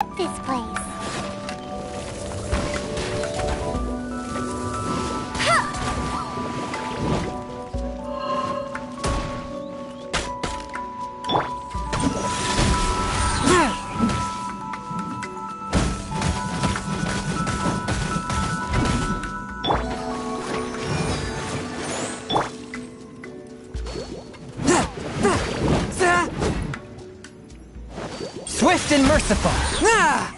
this place. Swift and merciful. Ah!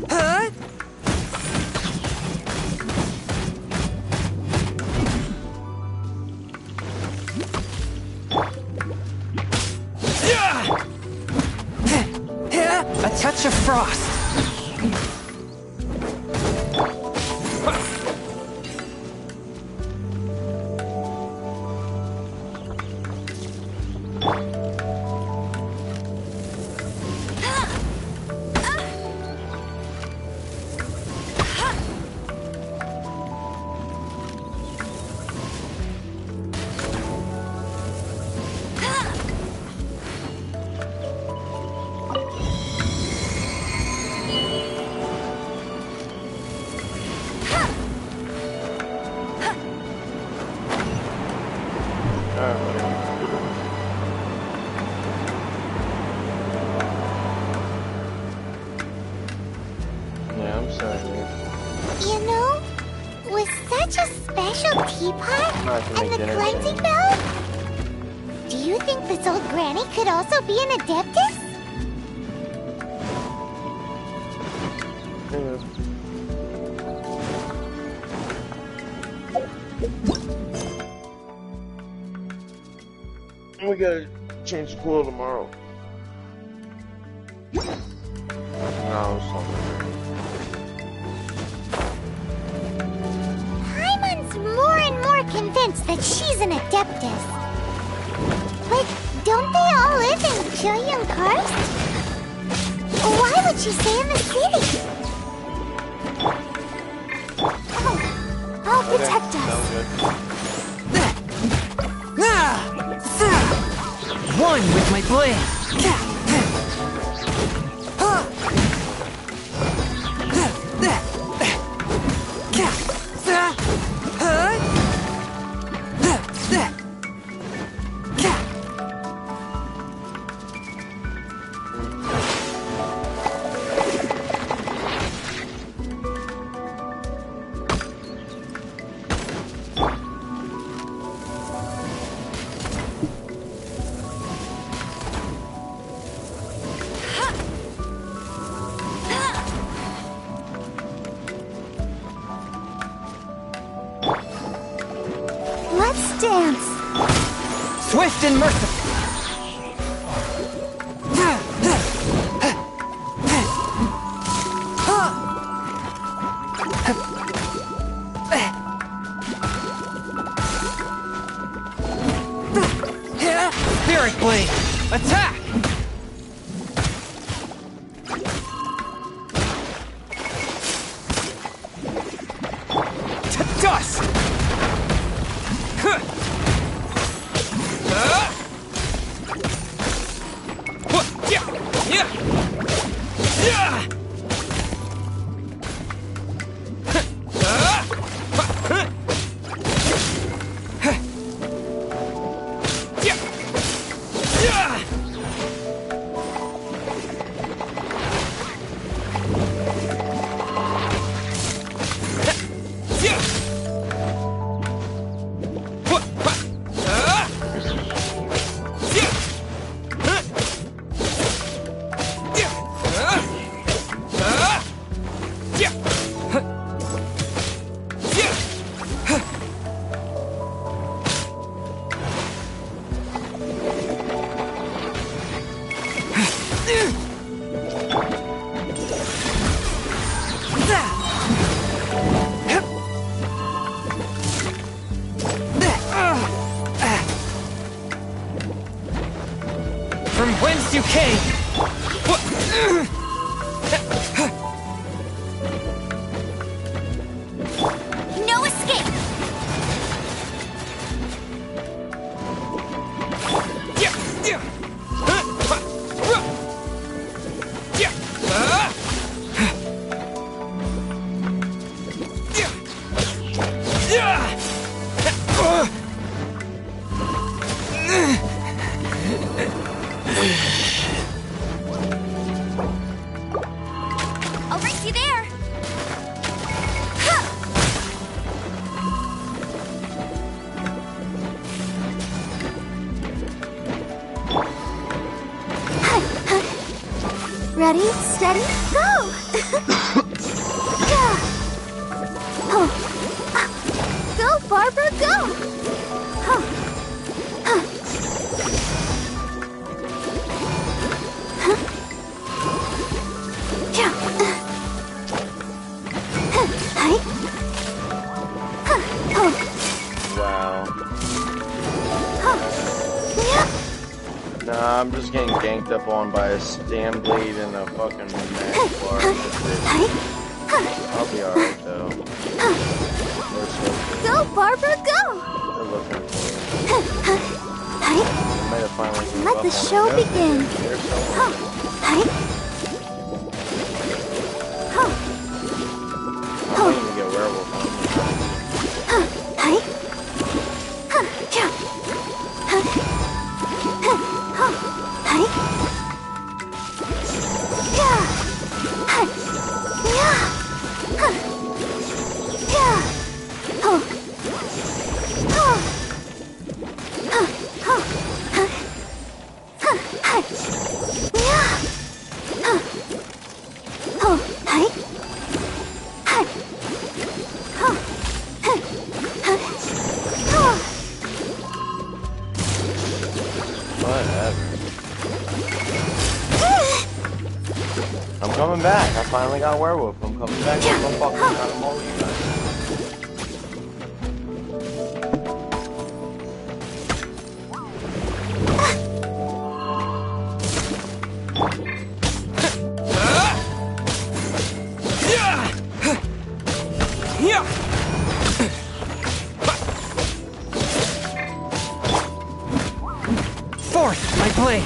Huh? A touch of frost. You know, with such a special teapot and the cleansing bell, do you think this old granny could also be an adeptus? We gotta change the coil tomorrow. No, it's not. Paimon's more and more convinced that she's an adeptus. But don't they all live in Julian Karst? Why would she stay in the city? Oh, I'll protect us. One with my blade. Let's dance. Swift and merciful. Spirit Blade, attack! To dust! From whence you came! No escape! I'll race you there. Ready, steady, go! Go, Barbara, go! Wow. Nah, I'm just getting ganked up on by a stam blade and a fucking mag bar. I'll be alright though. Go, Barbara, go! They're looking for me. I might have finally given Let up the on show it. begin. There's someone. I might even get werewolf on me. I'm coming back. I finally got werewolf. I'm coming back. I'm fucking out of all you guys. Fourth, my blade.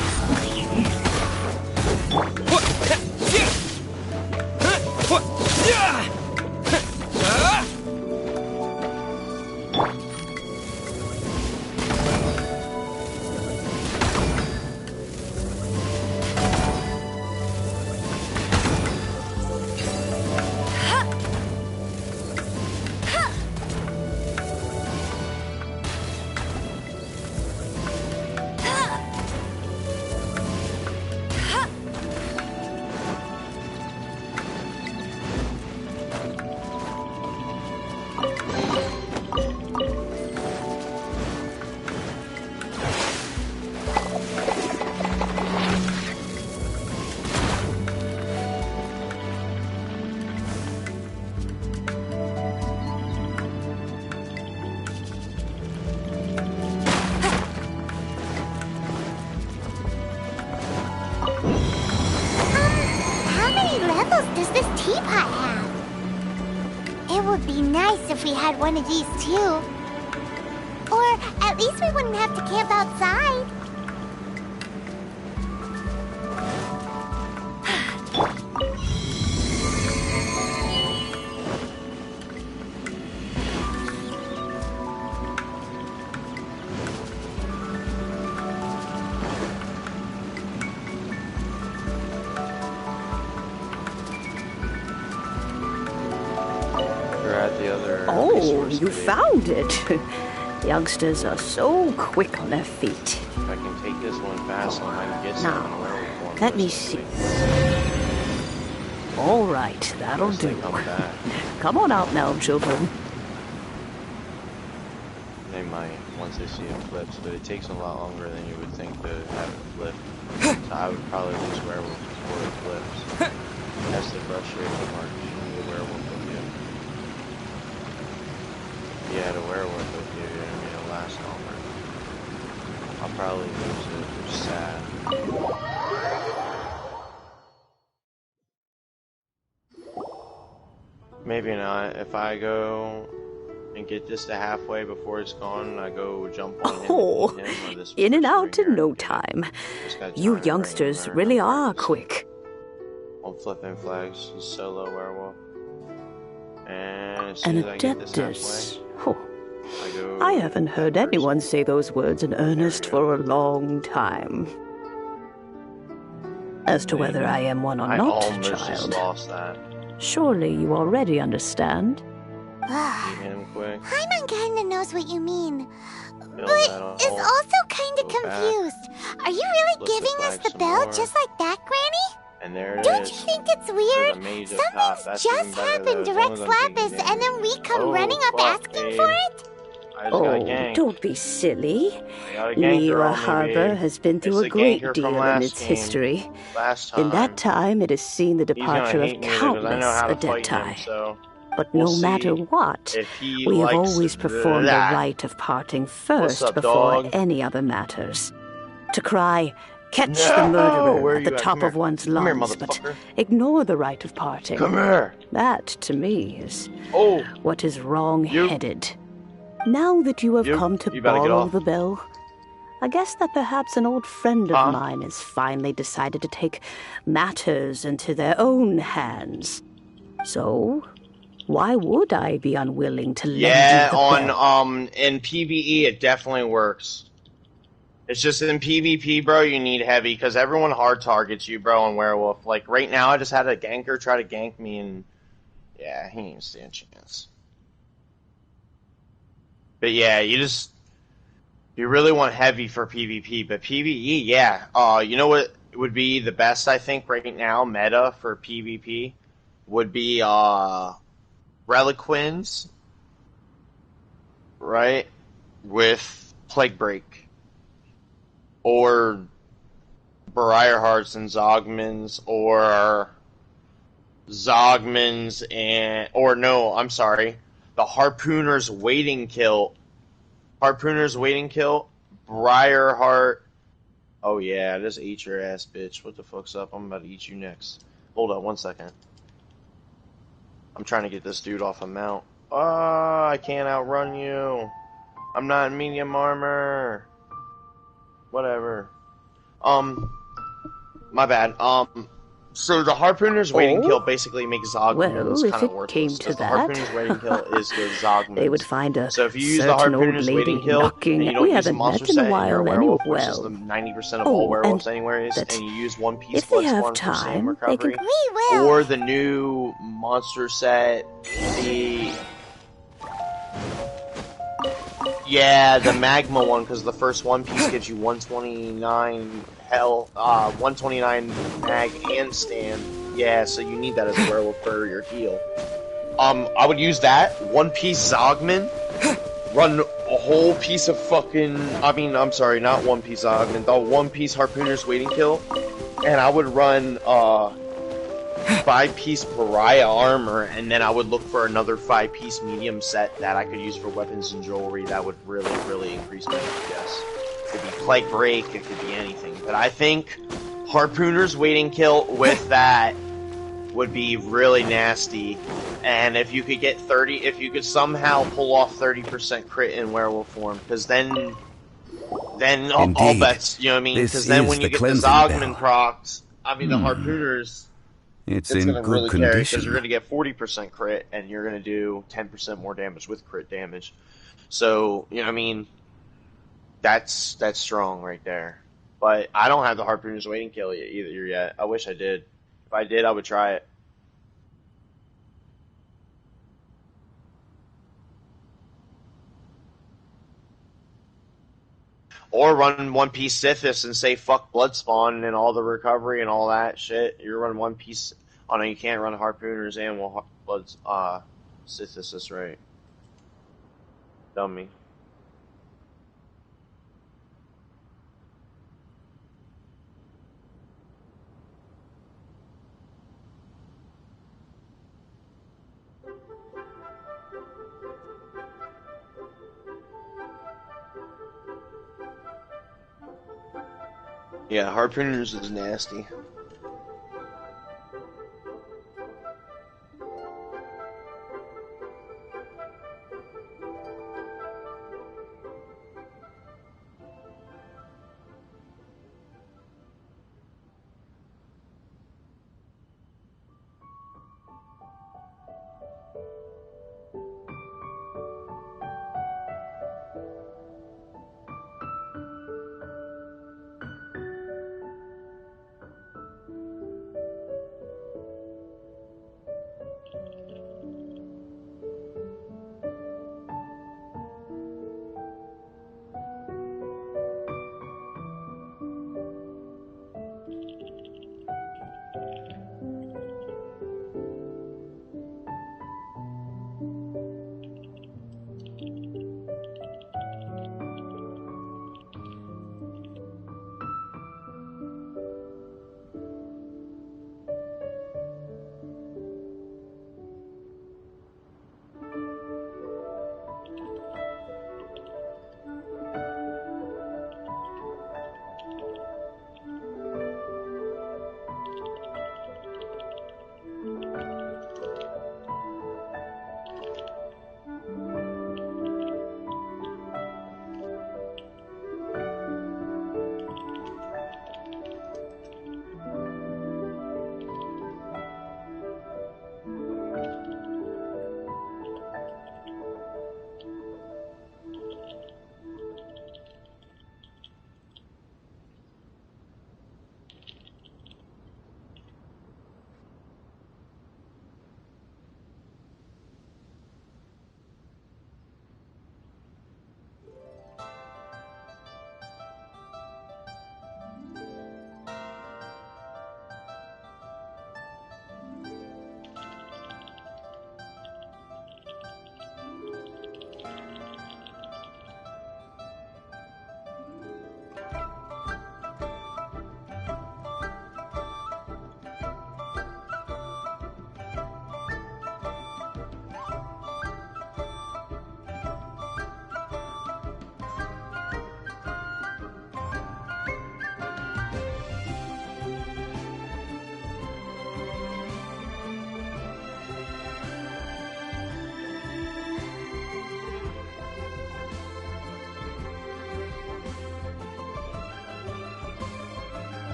Does this teapot have? It would be nice if we had one of these too. Or at least we wouldn't have to camp outside. Oh, you found it. Youngsters are so quick on their feet. If I can take this one fast, I might get some Now, werewolf form. let me see. All right, that'll Unless they do. come back. Come on out now, children. They might, once they see it flips, but it takes a lot longer than you would think to have it flip. So I would probably lose werewolf before it flips. That's the frustration part, usually the werewolf with you. If you had a werewolf with you, it'll last longer. I'll probably lose it, which is sad. Maybe not. If I go and get this to halfway before it's gone, I go jump on him. Oh, And eat him, or this in and person out right in here. no time. Just gotta You time it youngsters right, really learn are practice. quick. I'm flipping flags. He's solo werewolf. And as An soon as I get this adeptus. halfway, Oh, I go. I haven't heard that anyone person. say those words in earnest for a long time. As to whether I am one or I not, almost just child, lost that. surely you already understand. Beat him quick. Paimon kinda knows what you mean, Fill but that all. is also kinda Go back. confused. Are you really Flip the giving us flag the some bell more. just like that, Granny? And there it Don't is. you think it's There's weird? a mage up top. Something's That's just even better, happened though, to as long Rex as I'm taking Lapis, and then we come damage. running up fuck, asking babe. for it? I just got Oh, ganked. don't be silly. I got a ganker Niwa on me, Harbor babe. has been through It's a the great ganker from deal in last its game. history. Last time. In that time, it has seen the He's gonna departure of hate me because I know countless how to fight him, Adepti. so But we'll no matter see what, if he we have likes always performed the that. rite of parting What's first up, before dog? any other matters. To cry, catch No! the murderer Where are at the you at? top Come here. of one's Come here, lungs, but motherfucker. ignore the rite of parting. Come here. That, to me, is Oh, what is wrong-headed. Now that you have come to You better get borrow off. the bell, I guess that perhaps an old friend of Huh? mine has finally decided to take matters into their own hands. So, why would I be unwilling to lend yeah, you the on bell? in PvE it definitely works. It's just in PvP, bro, you need heavy because everyone hard targets you, bro, on Werewolf. Like right now, I just had a ganker try to gank me, and yeah, he ain't stand a chance. But yeah, you really want heavy for PvP, but PvE, yeah. You know what would be the best, I think, right now, meta for PvP would be Reliquins, right? With Plague Break. Or Briar Hearts and Zogmans, or Zogmans and, or no, I'm sorry, the Harpooner's Waiting Kill. Harpooner's Waiting Kill, Briarheart. Oh yeah, just eat your ass, bitch. What the fuck's up? I'm about to eat you next. Hold on 1 second. I'm trying to get this dude off a mount. I can't outrun you. I'm not in medium armor. Whatever. My bad. So the Harpooner's Waiting Kill basically makes Zogmans Well, if kind of it worthless. came to Because the that, Harpooner's Waiting Kill is the Zogmans. they would find a So if you use the certain old Harpooner's lady Waiting Kill, knocking. and you don't We use a haven't monster met in a set, and you're a while werewolf, anyway. which is the 90% of all and werewolves anyways, that and you use One Piece if they have Bloodspawn for stam time, they can. recovery, We will. or the new monster set, the Magma one, because the first One Piece gives you 129 129 mag and stand. Yeah, so you need that as a werewolf for your heal. I would use that One Piece Zogman, run a whole piece of fucking. I'm sorry, not One Piece Zogman, the One Piece Harpooner's Waiting Kill, and I would run 5-piece Pariah armor, and then I would look for another 5-piece medium set that I could use for weapons and jewelry that would really, really increase my DPS. It could be Plague Break, it could be anything. But I think Harpooner's Waiting Kill with that would be really nasty. And if you could get if you could somehow pull off 30% crit in werewolf form, because then all bets, you know what I mean? Because then when you get the Zogman procs, the Harpooners, It's going in to good really carry, because condition. you're going to get 40% crit, and you're going to do 10% more damage with crit damage. So, you know what I mean? That's strong right there. But I don't have the Harpooner's Waiting Kill either yet. I wish I did. If I did, I would try it. Or run One Piece Sithis and say fuck Bloodspawn and all the recovery and all that shit. You run One Piece. Oh no, you can't run Harpooners and Bloods. Sithis, that's right. Dummy. Yeah, Harpooners is nasty.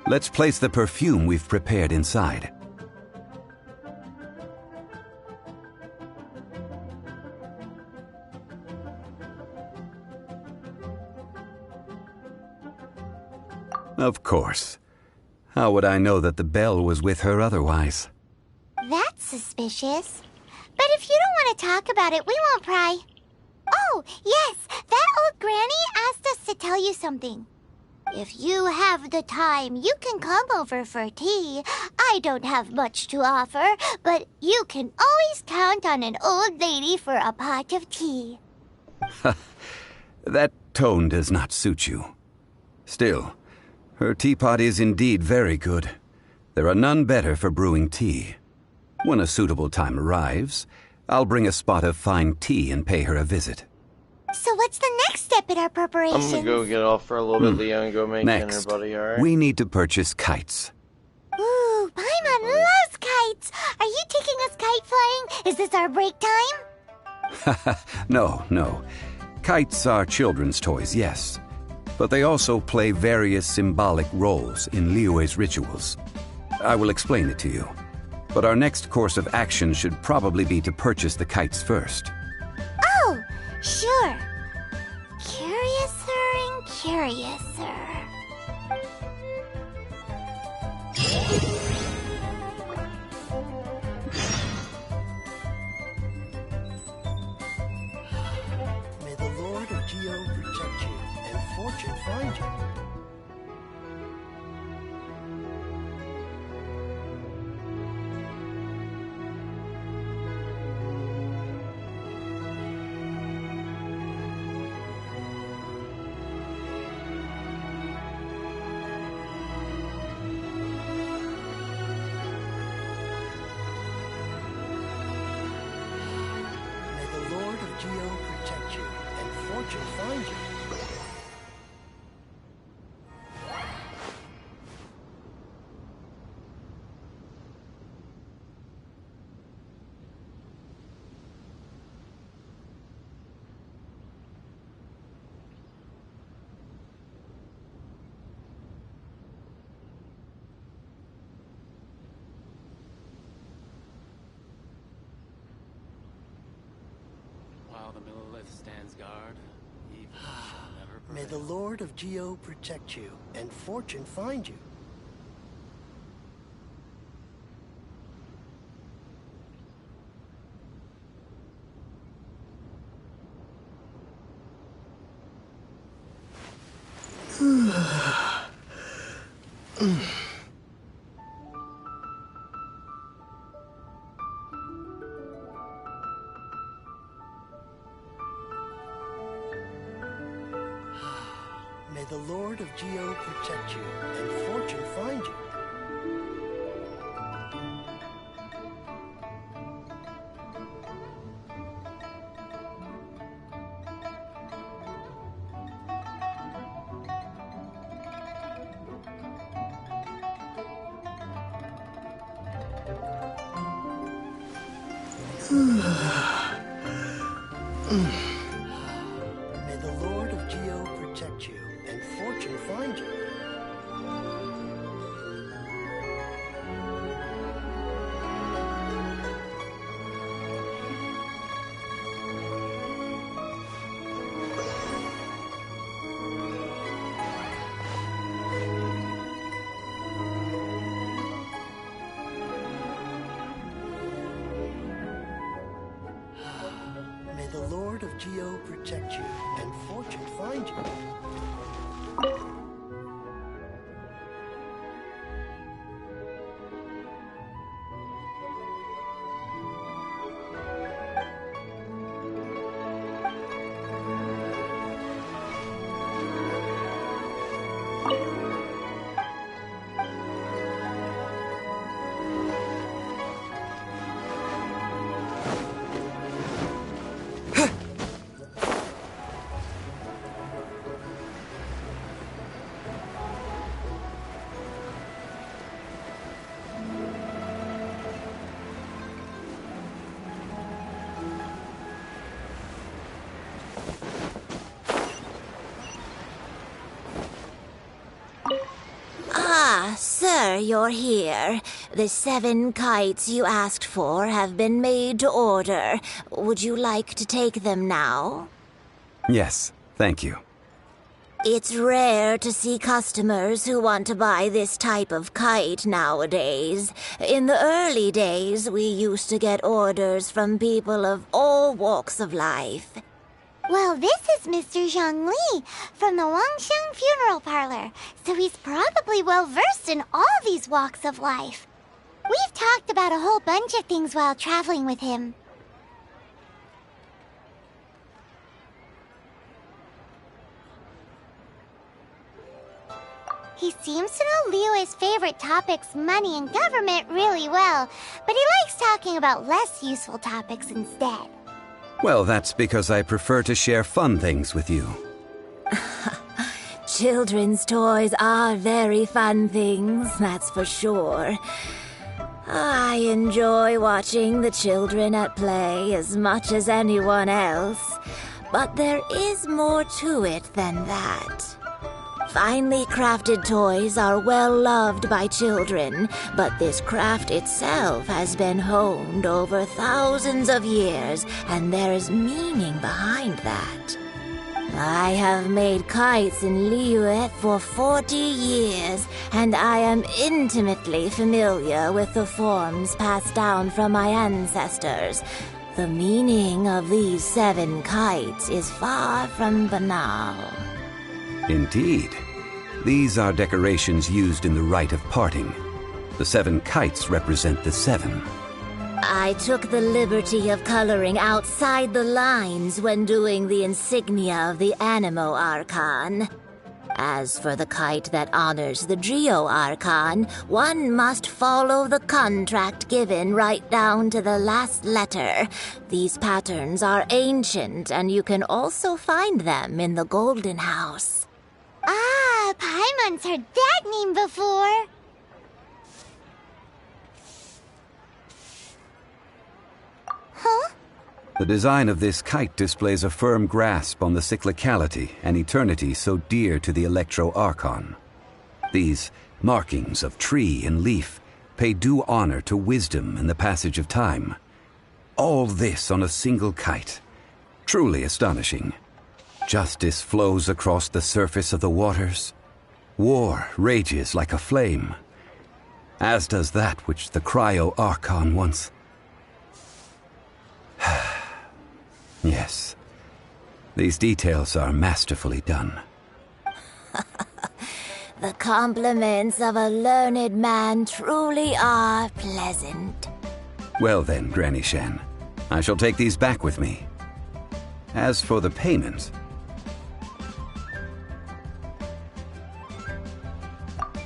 Let's place the perfume we've prepared inside. Of course. How would I know that the bell was with her otherwise? That's suspicious. But if you don't want to talk about it, we won't pry. Oh, yes, that old granny asked us to tell you something. If you have the time, you can come over for tea. I don't have much to offer, but you can always count on an old lady for a pot of tea. That tone does not suit you. Still, her teapot is indeed very good. There are none better for brewing tea. When a suitable time arrives, I'll bring a spot of fine tea and pay her a visit. So what's the next step in our preparations? I'm gonna go get off for a little bit, Leo, and go make Next, dinner, buddy, alright? we need to purchase kites. Ooh, Paimon loves kites. Are you taking us kite flying? Is this our break time? No. Kites are children's toys, yes. But they also play various symbolic roles in Liyue's rituals. I will explain it to you. But our next course of action should probably be to purchase the kites first. Oh, sure. Curiouser and curiouser. May the Lord of Geo protect you and fortune find you. May the Lord of Geo protect you and fortune find you. While the Millilith stands guard, evil shall never prevail. May the Lord of Geo protect you and fortune find you. May the Lord of Geo protect you and fortune find you. May the Lord of Geo protect you and fortune find you. May the Lord of Geo protect you and fortune find you. wonder you're here. The 7 kites you asked for have been made to order. Would you like to take them now? Yes, thank you. It's rare to see customers who want to buy this type of kite nowadays. In the early days, we used to get orders from people of all walks of life. Well, this is Mr. Zhongli from the Wangsheng Funeral Parlor, so he's probably well-versed in all these walks of life. We've talked about a whole bunch of things while traveling with him. He seems to know Liyue's favorite topics, money and government, really well, but he likes talking about less useful topics instead. Well, that's because I prefer to share fun things with you. Children's toys are very fun things, that's for sure. I enjoy watching the children at play as much as anyone else, but there is more to it than that. Finely crafted toys are well loved by children, but this craft itself has been honed over thousands of years, and there is meaning behind that. I have made kites in Liyue for 40 years, and I am intimately familiar with the forms passed down from my ancestors. The meaning of these 7 kites is far from banal. Indeed. These are decorations used in the rite of parting. The 7 kites represent the 7. I took the liberty of coloring outside the lines when doing the insignia of the Animo Archon. As for the kite that honors the Geo Archon, one must follow the contract given right down to the last letter. These patterns are ancient, and you can also find them in the Golden House. Ah, Paimon's heard that name before. Huh? The design of this kite displays a firm grasp on the cyclicality and eternity so dear to the Electro Archon. These markings of tree and leaf pay due honor to wisdom and the passage of time. All this on a single kite. Truly astonishing. Justice flows across the surface of the waters. War rages like a flame, as does that which the Cryo Archon once. Yes, these details are masterfully done. The compliments of a learned man truly are pleasant. Well then, Granny Shen, I shall take these back with me. As for the payment...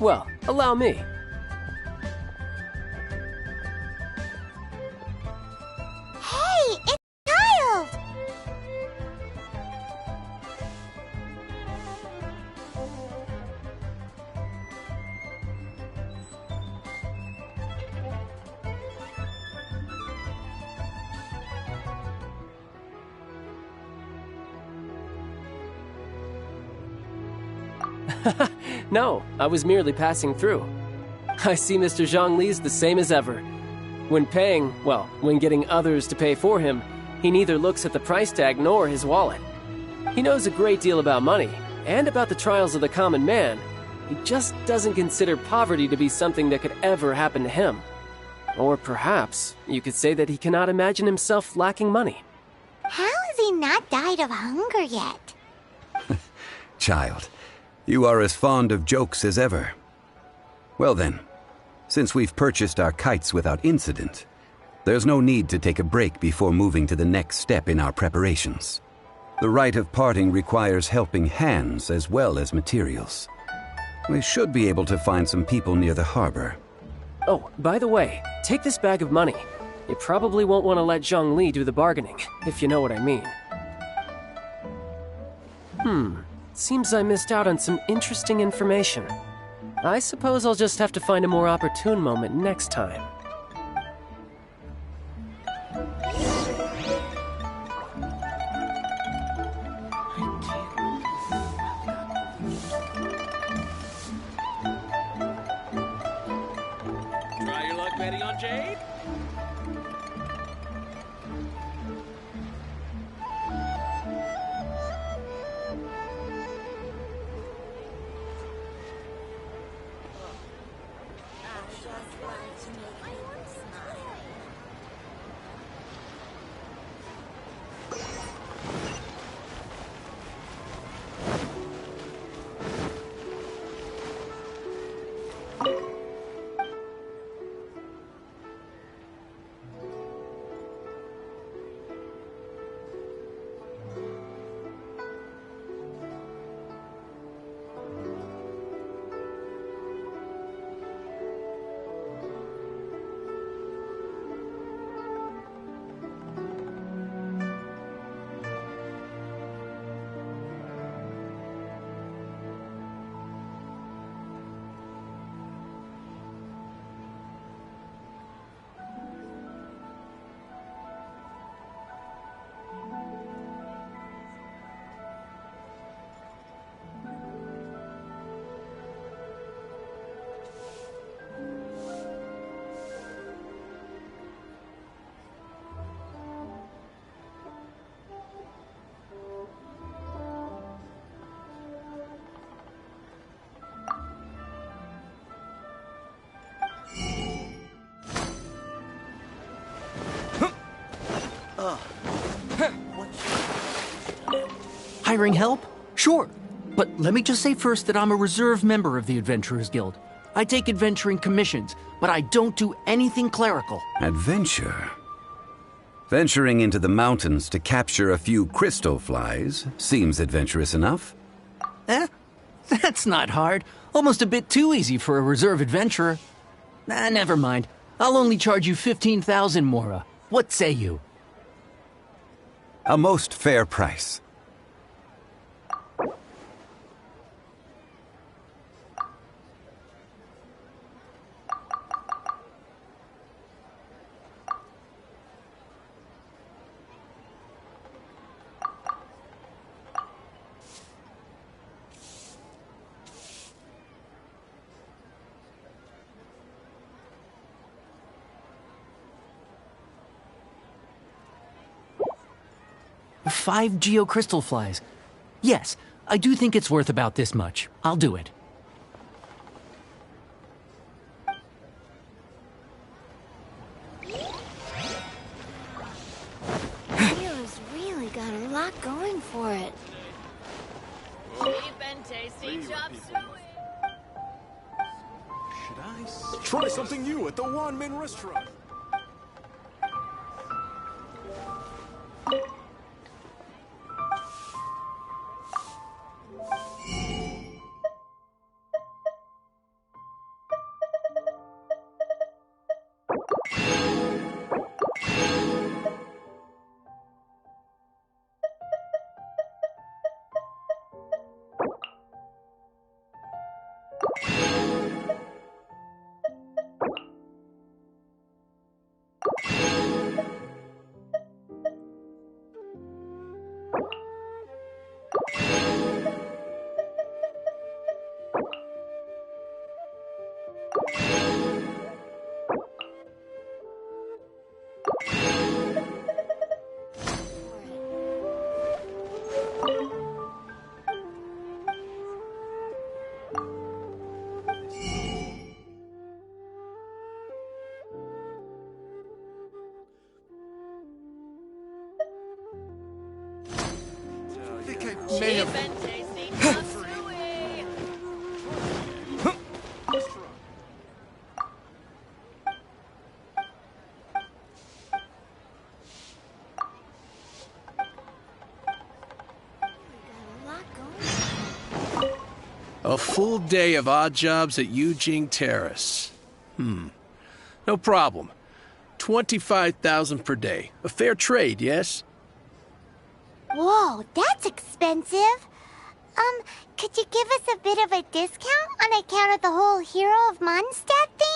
Well, allow me. Hey, it's Kyle! No, I was merely passing through. I see Mr. Zhongli's the same as ever. When paying, well, when getting others to pay for him, he neither looks at the price tag nor his wallet. He knows a great deal about money, and about the trials of the common man. He just doesn't consider poverty to be something that could ever happen to him. Or perhaps you could say that he cannot imagine himself lacking money. How has he not died of hunger yet? Child, you are as fond of jokes as ever. Well then, since we've purchased our kites without incident, there's no need to take a break before moving to the next step in our preparations. The rite of parting requires helping hands as well as materials. We should be able to find some people near the harbor. Oh, by the way, take this bag of money. You probably won't want to let Zhongli do the bargaining, if you know what I mean. Seems I missed out on some interesting information. I suppose I'll just have to find a more opportune moment next time. Ready on Jade? Hiring help? Sure. But let me just say first that I'm a reserve member of the Adventurers Guild. I take adventuring commissions, but I don't do anything clerical. Adventure? Venturing into the mountains to capture a few crystal flies seems adventurous enough. That's not hard. Almost a bit too easy for a reserve adventurer. Never mind. I'll only charge you 15,000 Mora. What say you? A most fair price. Five geocrystal flies. Yes, I do think it's worth about this much. I'll do it. Hero's really got a lot going for it. Cheap and tasty chop suey. Should I try something new at the One Min restaurant? May have... Cheap and tasty chop suey. A full day of odd jobs at Eugene Terrace. No problem. 25,000 per day. A fair trade, yes? Whoa, that's expensive. Could you give us a bit of a discount on account of the whole Hero of Mondstadt thing?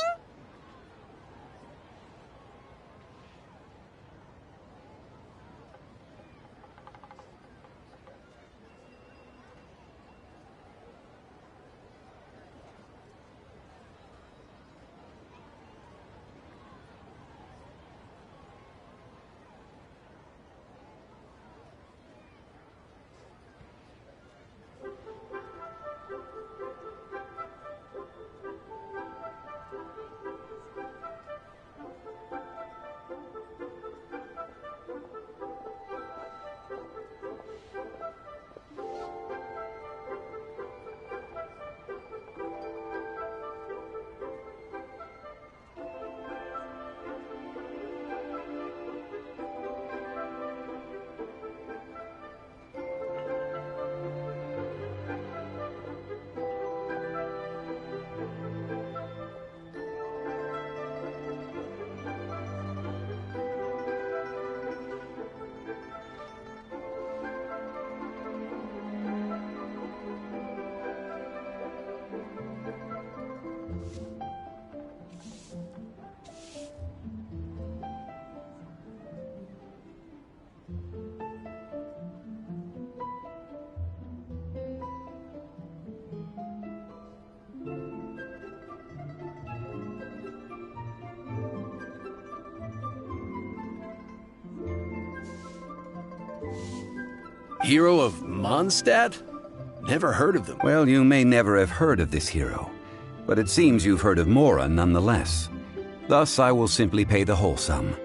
Hero of Mondstadt? Never heard of them. Well, you may never have heard of this hero, but it seems you've heard of Mora nonetheless. Thus, I will simply pay the whole sum.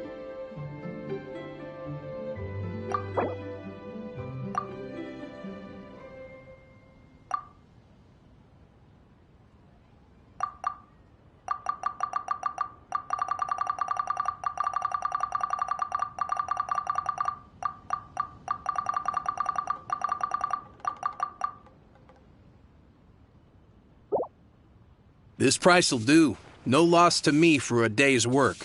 This price'll do. No loss to me for a day's work.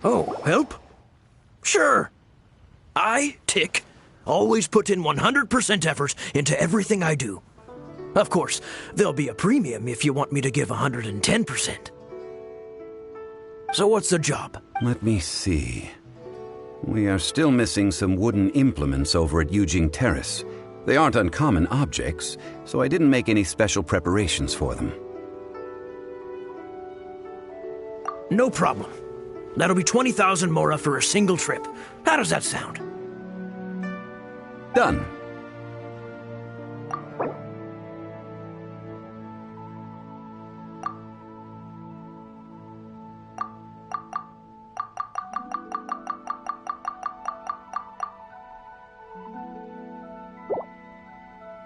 Oh, help? Sure. I, Tick, always put in 100% effort into everything I do. Of course, there'll be a premium if you want me to give 110%. So what's the job? Let me see. We are still missing some wooden implements over at Yujing Terrace. They aren't uncommon objects, so I didn't make any special preparations for them. No problem. That'll be 20,000 mora for a single trip. How does that sound? Done.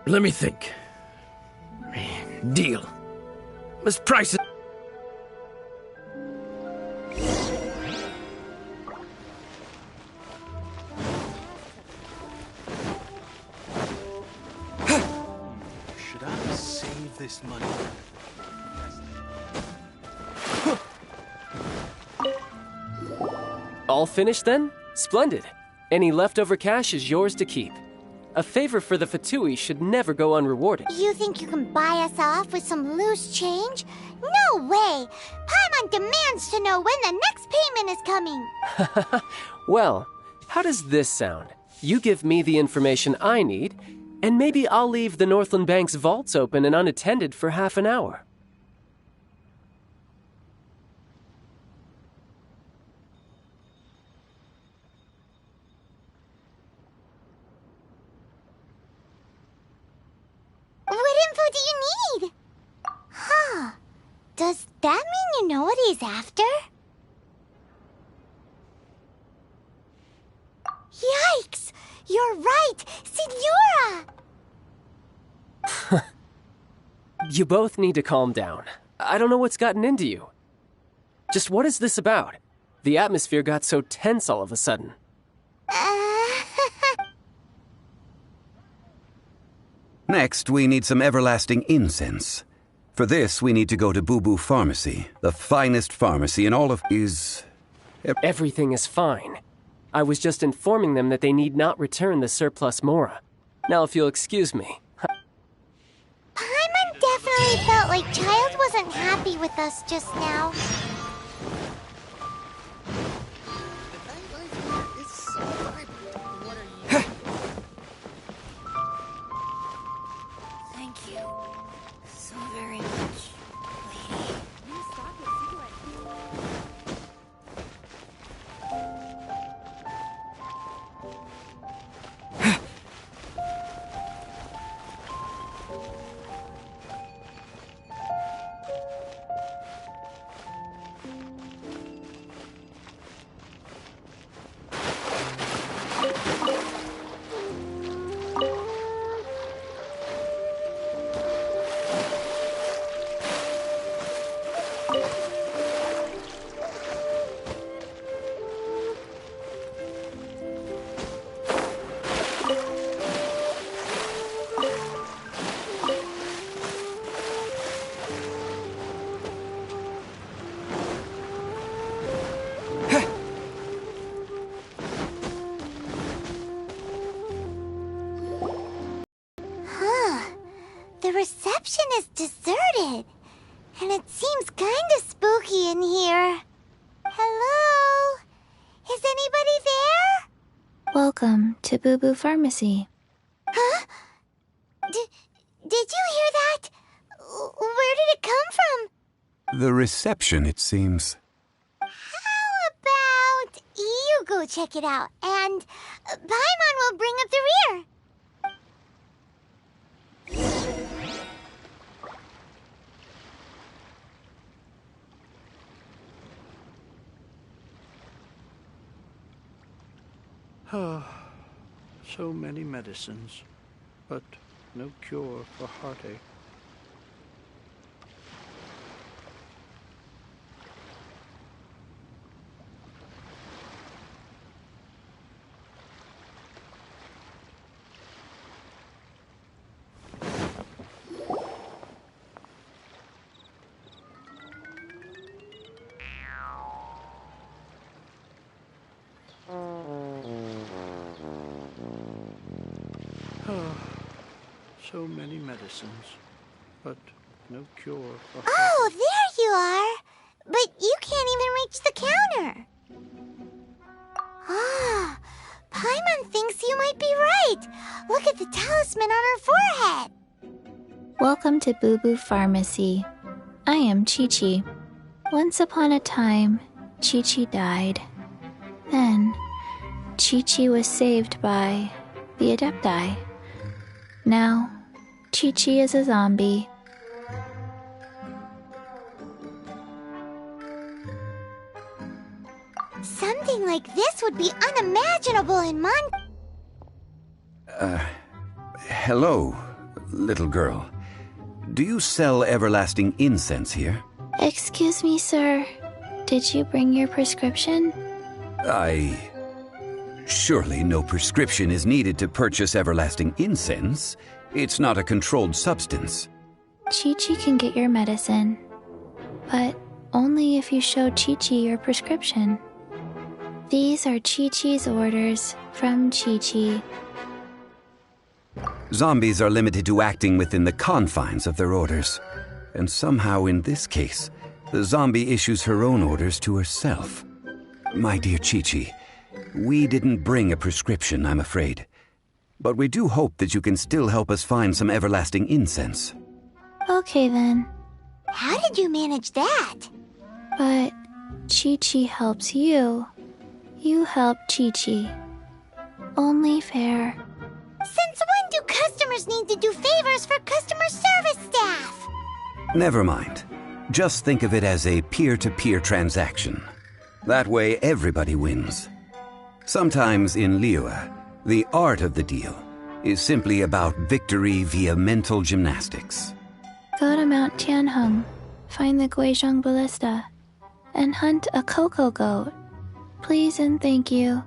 Let me think. Deal. This price is... Should I save this money? All finished then? Splendid. Any leftover cash is yours to keep. A favor for the Fatui should never go unrewarded. You think you can buy us off with some loose change? No way! Paimon demands to know when the next payment is coming! Well, how does this sound? You give me the information I need, and maybe I'll leave the Northland Bank's vaults open and unattended for half an hour. What info do you need? Huh. Does that mean you know what he's after? Yikes! You're right! Signora! You both need to calm down. I don't know what's gotten into you. Just what is this about? The atmosphere got so tense all of a sudden. Next, we need some everlasting incense. For this, we need to go to Boo Boo Pharmacy, the finest pharmacy in all of... Everything is fine. I was just informing them that they need not return the surplus Mora. Now, if you'll excuse me. Paimon definitely felt like Child wasn't happy with us just now. Thank you so very much, lady. The reception is deserted, and it seems kinda spooky in here. Hello? Is anybody there? Welcome to Boo Boo Pharmacy. Huh? Did you hear that? Where did it come from? The reception, it seems. How about you go check it out, and Paimon will bring up the rear. So many medicines, but no cure for heartache. So many medicines, but no cure for heartache. Oh, there you are! But you can't even reach the counter. Ah, Paimon thinks you might be right. Look at the talisman on her forehead. Welcome to Boo Boo Pharmacy. I am Chi-Chi. Once upon a time, Chi-Chi died. Then, Chi-Chi was saved by the Adepti. Now, Chi-Chi is a zombie. Something like this would be unimaginable in Hello, little girl. Do you sell everlasting incense here? Excuse me, sir. Did you bring your prescription? Surely no prescription is needed to purchase everlasting incense. It's not a controlled substance. Chi-Chi can get your medicine, but only if you show Chi-Chi your prescription. These are Chi-Chi's orders from Chi-Chi. Zombies are limited to acting within the confines of their orders. And somehow in this case, the zombie issues her own orders to herself. My dear Chi-Chi, we didn't bring a prescription, I'm afraid. But we do hope that you can still help us find some everlasting incense. Okay then. How did you manage that? But Chi-Chi helps you. You help Chi-Chi. Only fair. Since when do customers need to do favors for customer service staff? Never mind. Just think of it as a peer-to-peer transaction. That way everybody wins. Sometimes in Liyue, the art of the deal is simply about victory via mental gymnastics. Go to Mount Tianheng, find the Guizhong Ballista, and hunt a cocoa goat. Please and thank you.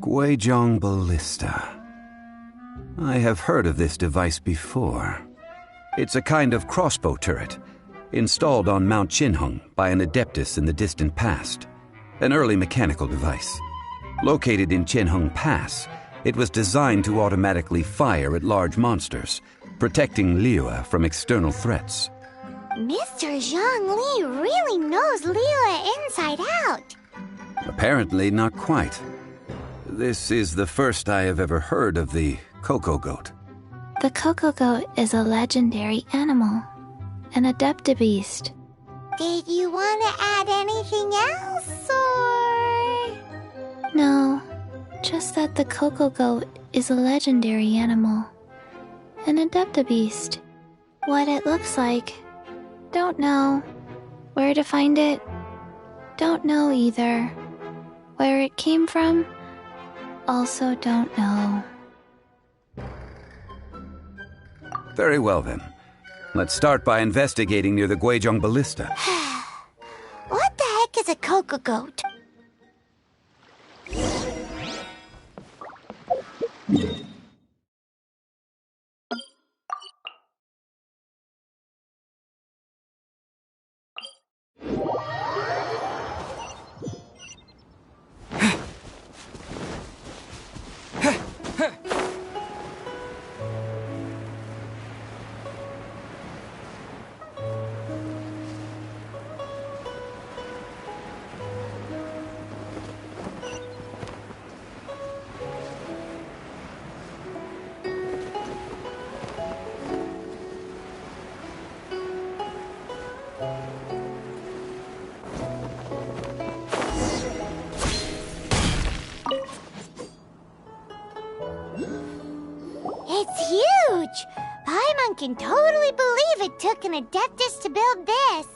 Guizhong Ballista. I have heard of this device before. It's a kind of crossbow turret, installed on Mount Qinheng by an adeptus in the distant past. An early mechanical device. Located in Qinheng Pass, it was designed to automatically fire at large monsters, protecting Liyue from external threats. Mr. Zhang Li really knows Liyue inside out. Apparently not quite. This is the first I have ever heard of the cocoa goat. The cocoa goat is a legendary animal, an adeptabeast. Did you want to add anything else, or...? No, just that the cocoa goat is a legendary animal, an adeptabeast. What it looks like, don't know. Where to find it, don't know either. Where it came from, also don't know. Very well then. Let's start by investigating near the Guizhong Ballista. What the heck is a cocoa goat? It's huge! Paimon can totally believe it took an Adeptus to build this.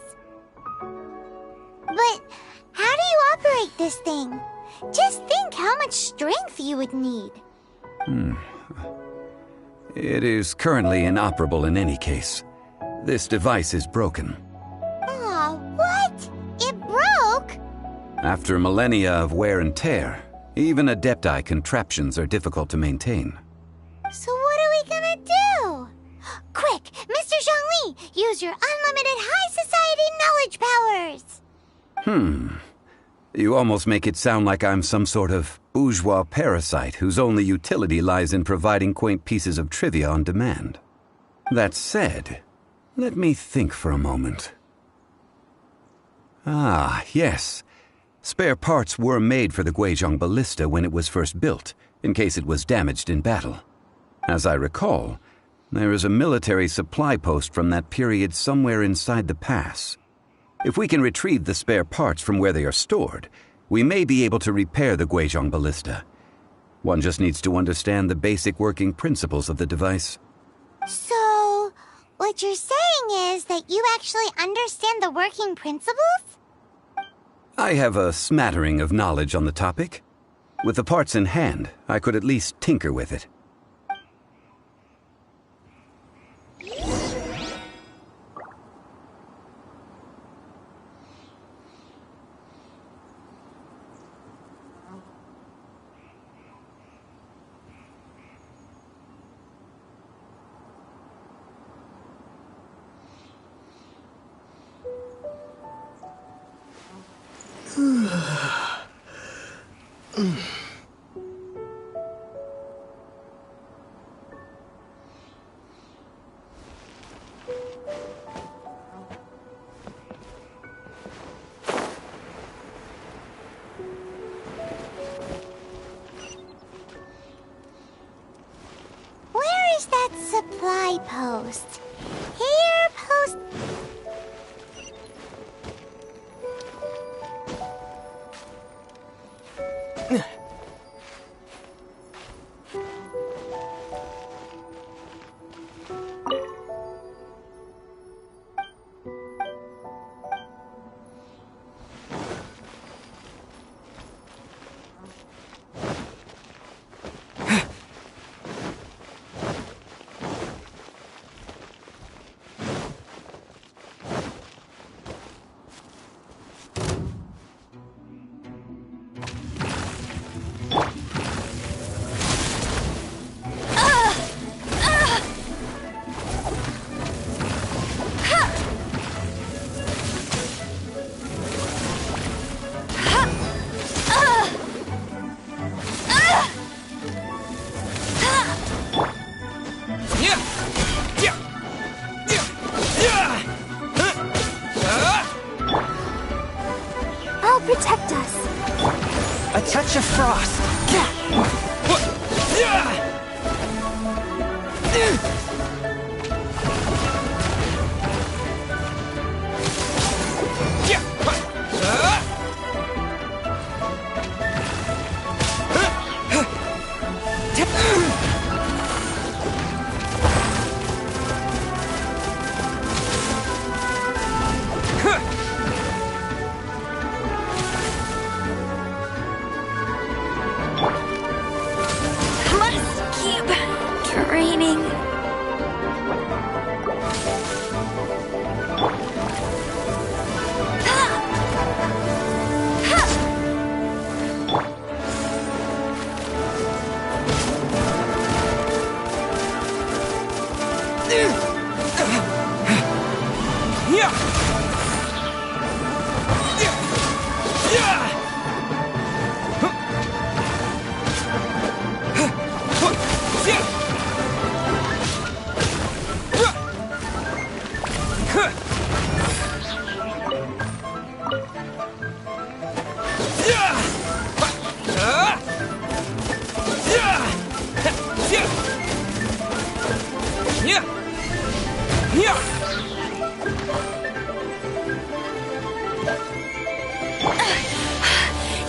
But how do you operate this thing? Just think how much strength you would need. It is currently inoperable in any case. This device is broken. Aw, what? It broke? After millennia of wear and tear, even Adepti contraptions are difficult to maintain. So what are we gonna do? Quick, Mr. Zhongli, use your unlimited high society knowledge powers! You almost make it sound like I'm some sort of bourgeois parasite whose only utility lies in providing quaint pieces of trivia on demand. That said, let me think for a moment. Ah, yes. Spare parts were made for the Guizhong Ballista when it was first built, in case it was damaged in battle. As I recall, there is a military supply post from that period somewhere inside the pass. If we can retrieve the spare parts from where they are stored, we may be able to repair the Guizhong Ballista. One just needs to understand the basic working principles of the device. So, what you're saying is that you actually understand the working principles? I have a smattering of knowledge on the topic. With the parts in hand, I could at least tinker with it. Where is that supply post? Here, post... I'll protect us. A touch of frost.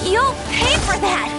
You'll pay for that!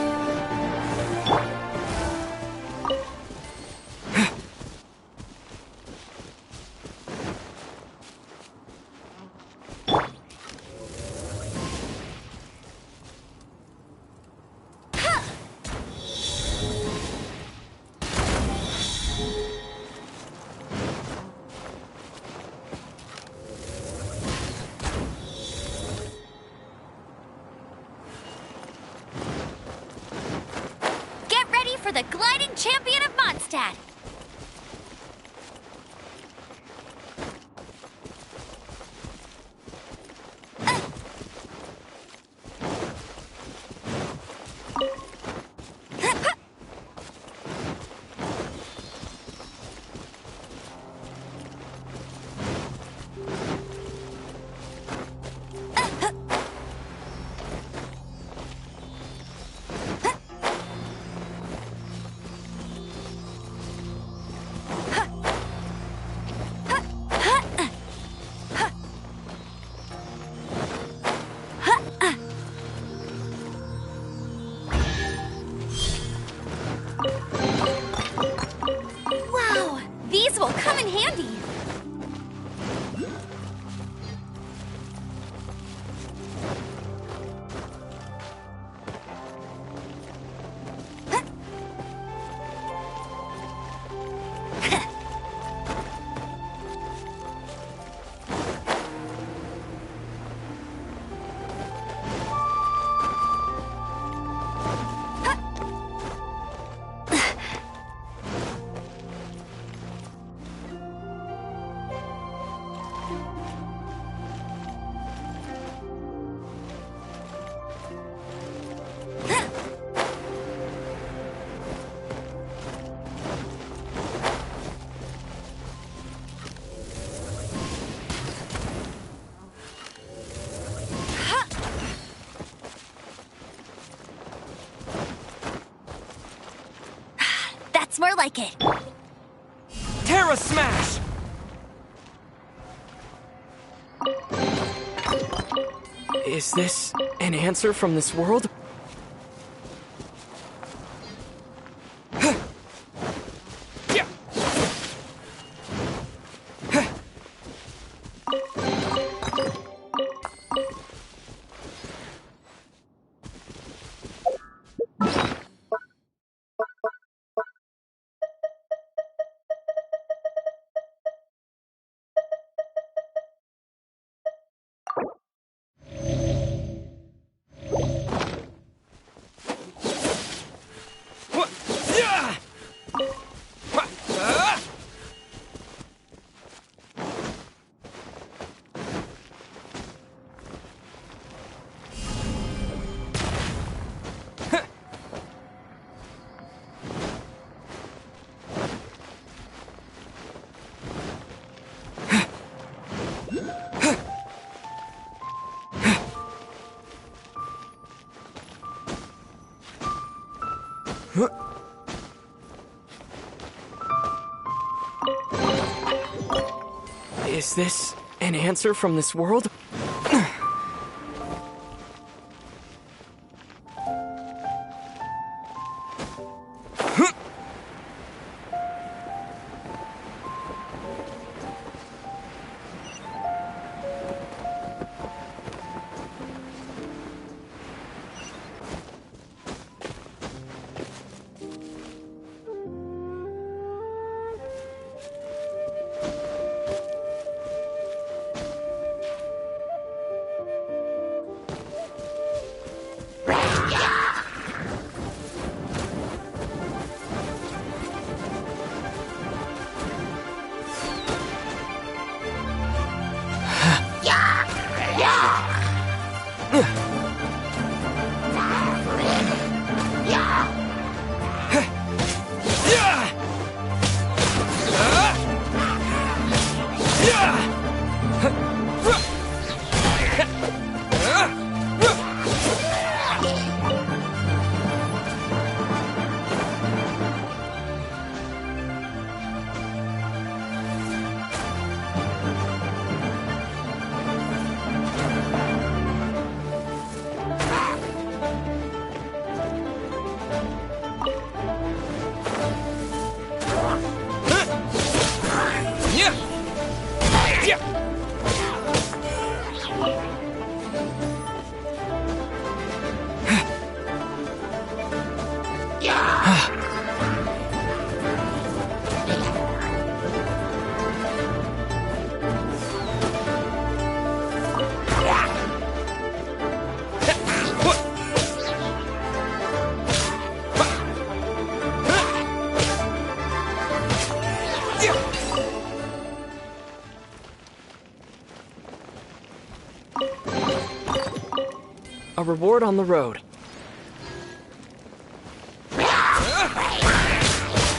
For the gliding champion of Mondstadt! Wow, these will come in handy. That's more like it. Terra Smash! Is this an answer from this world? Is this an answer from this world? A reward on the road.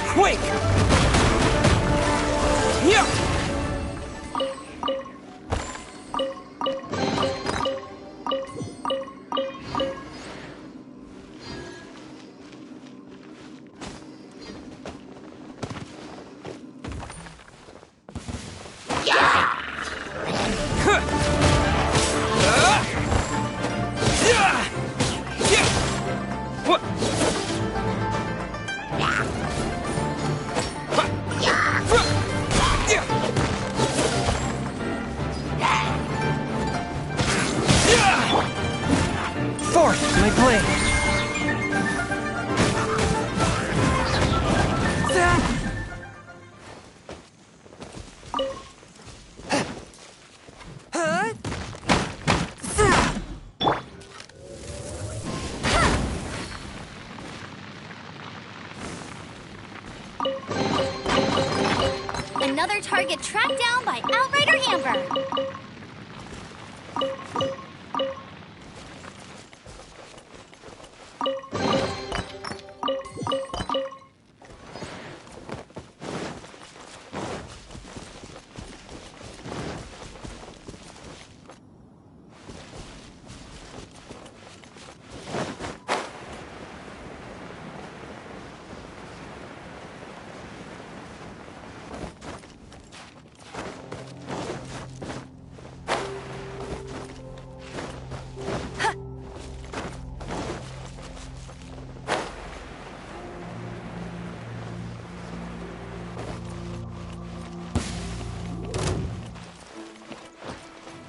Quick! Yeah! Forth, my blade! Another target tracked down by Outrider Amber.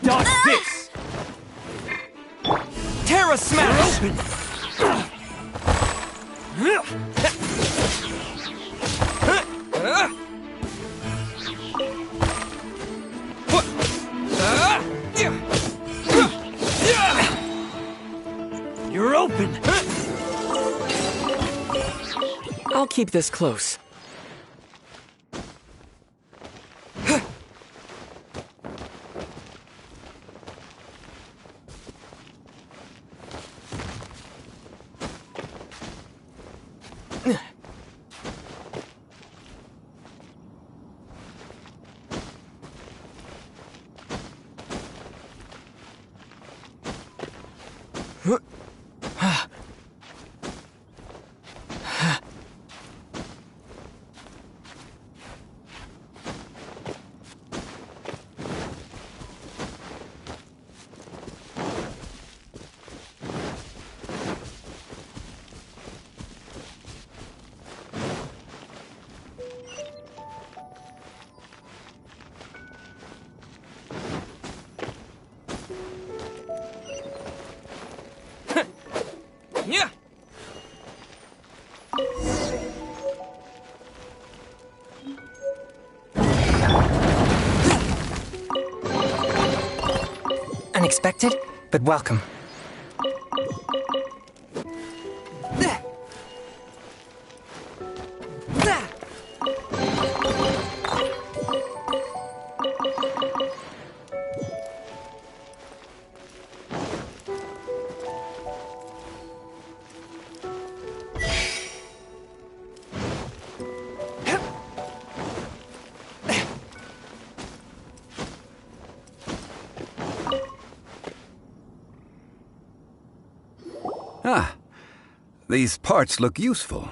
Dodge this! Terra Smash! You're open! I'll keep this close. Yeah. Unexpected, but welcome. Ah, these parts look useful.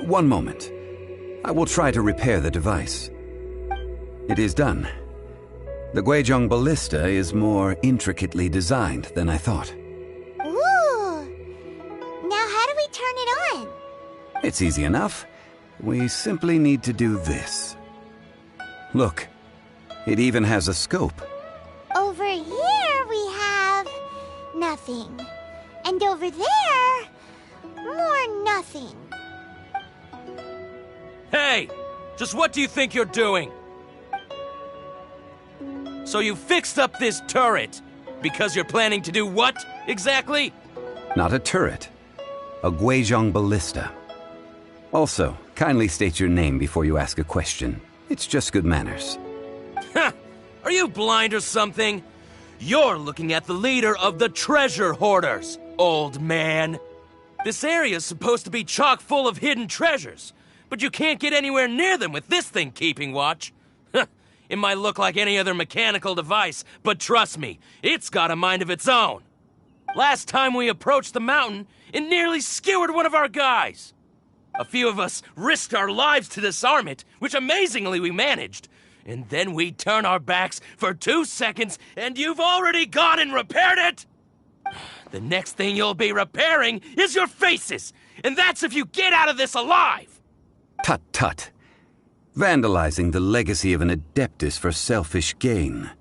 One moment. I will try to repair the device. It is done. The Guizhong ballista is more intricately designed than I thought. Ooh! Now how do we turn it on? It's easy enough. We simply need to do this. Look, it even has a scope. Over here we have... nothing. And over there... more nothing. Hey! Just what do you think you're doing? So you fixed up this turret because you're planning to do what, exactly? Not a turret. A Guizhong ballista. Also, kindly state your name before you ask a question. It's just good manners. Ha! Are you blind or something? You're looking at the leader of the treasure hoarders, old man. This area's supposed to be chock full of hidden treasures, but you can't get anywhere near them with this thing keeping watch. It might look like any other mechanical device, but trust me, it's got a mind of its own. Last time we approached the mountain, it nearly skewered one of our guys. A few of us risked our lives to disarm it, which amazingly we managed. And then we turn our backs for 2 seconds, and you've already gone and repaired it! The next thing you'll be repairing is your faces, and that's if you get out of this alive! Tut tut. Vandalizing the legacy of an Adeptus for selfish gain.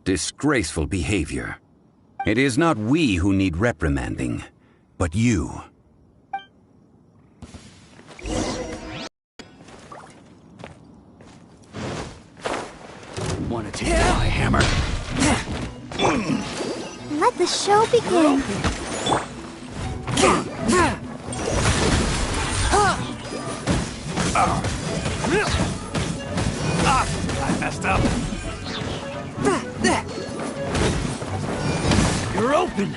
Disgraceful behavior. It is not we who need reprimanding, but you. Want to take my hammer? Let the show begin. I messed up. You're open.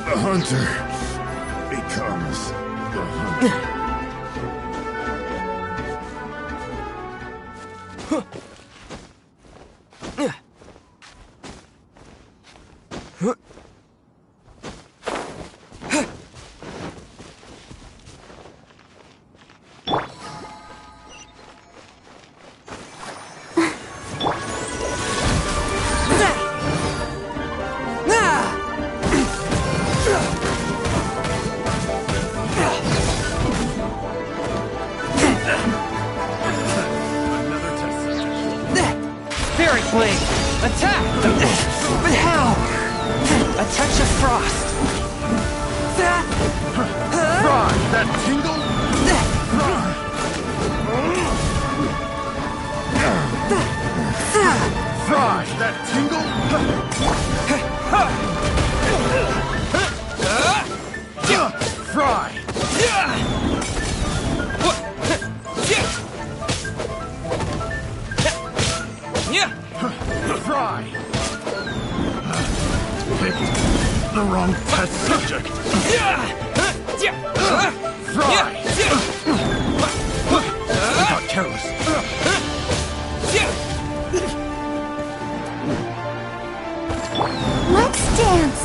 The hunter becomes the hunter. Spirit Blade! Attack! But how? A touch of frost. Fry, that tingle? Fry, that tingle? Fry! Fry! Picked the wrong test subject. Fry! I got careless. Let's dance.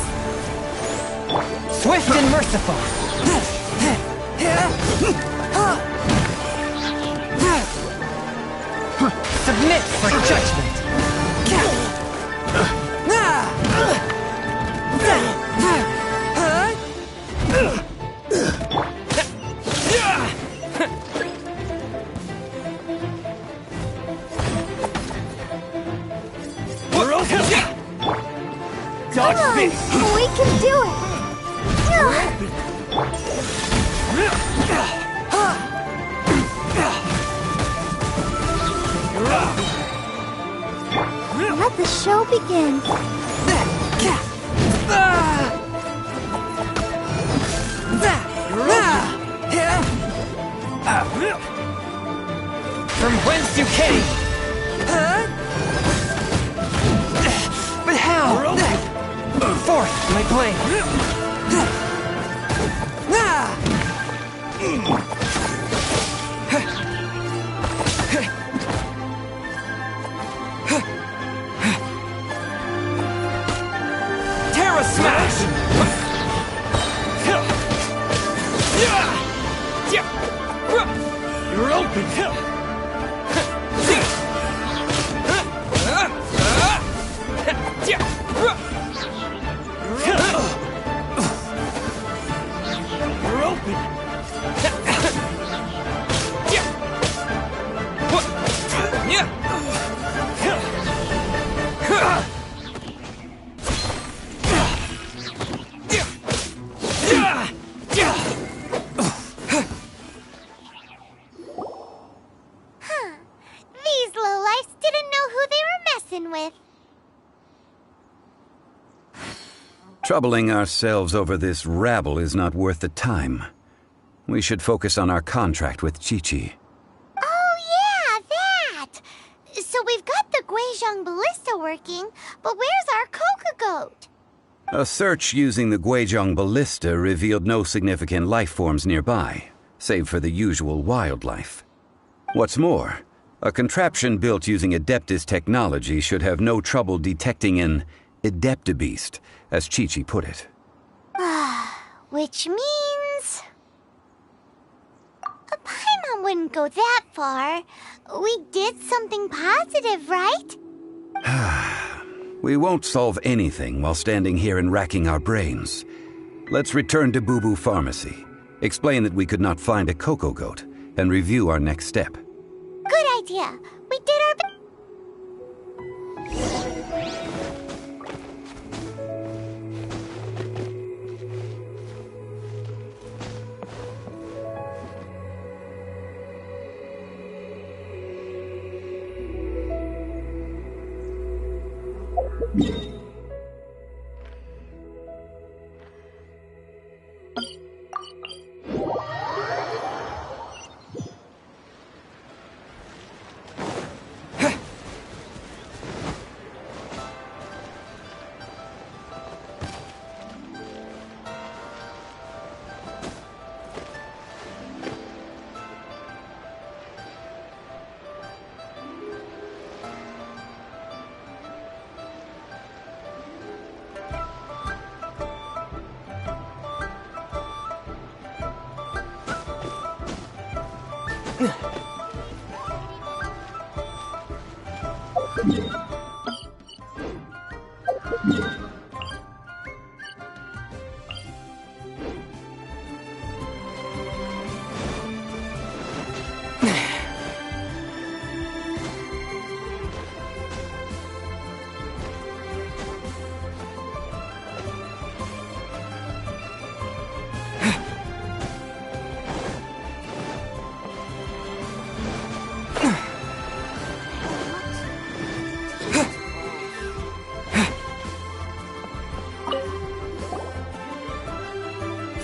Swift and merciful. Submit for judgment. Come on, we can do it. Let the show begin. Yes, you can! But how? Fourth, my blade. Terra Smash! You're open! You're open! These lowlifes didn't know who they were messing with. Troubling ourselves over this rabble is not worth the time. We should focus on our contract with Chi-Chi. Oh yeah, that! So we've got the Guizhong Ballista working, but where's our Coca Goat? A search using the Guizhong Ballista revealed no significant life forms nearby, save for the usual wildlife. What's more, a contraption built using Adeptus technology should have no trouble detecting an Adeptabeast, as Chi-Chi put it. Which means... Paimon wouldn't go that far. We did something positive, right? We won't solve anything while standing here and racking our brains. Let's return to Boo Boo Pharmacy, explain that we could not find a Coco Goat, and review our next step. Good idea. We did our best.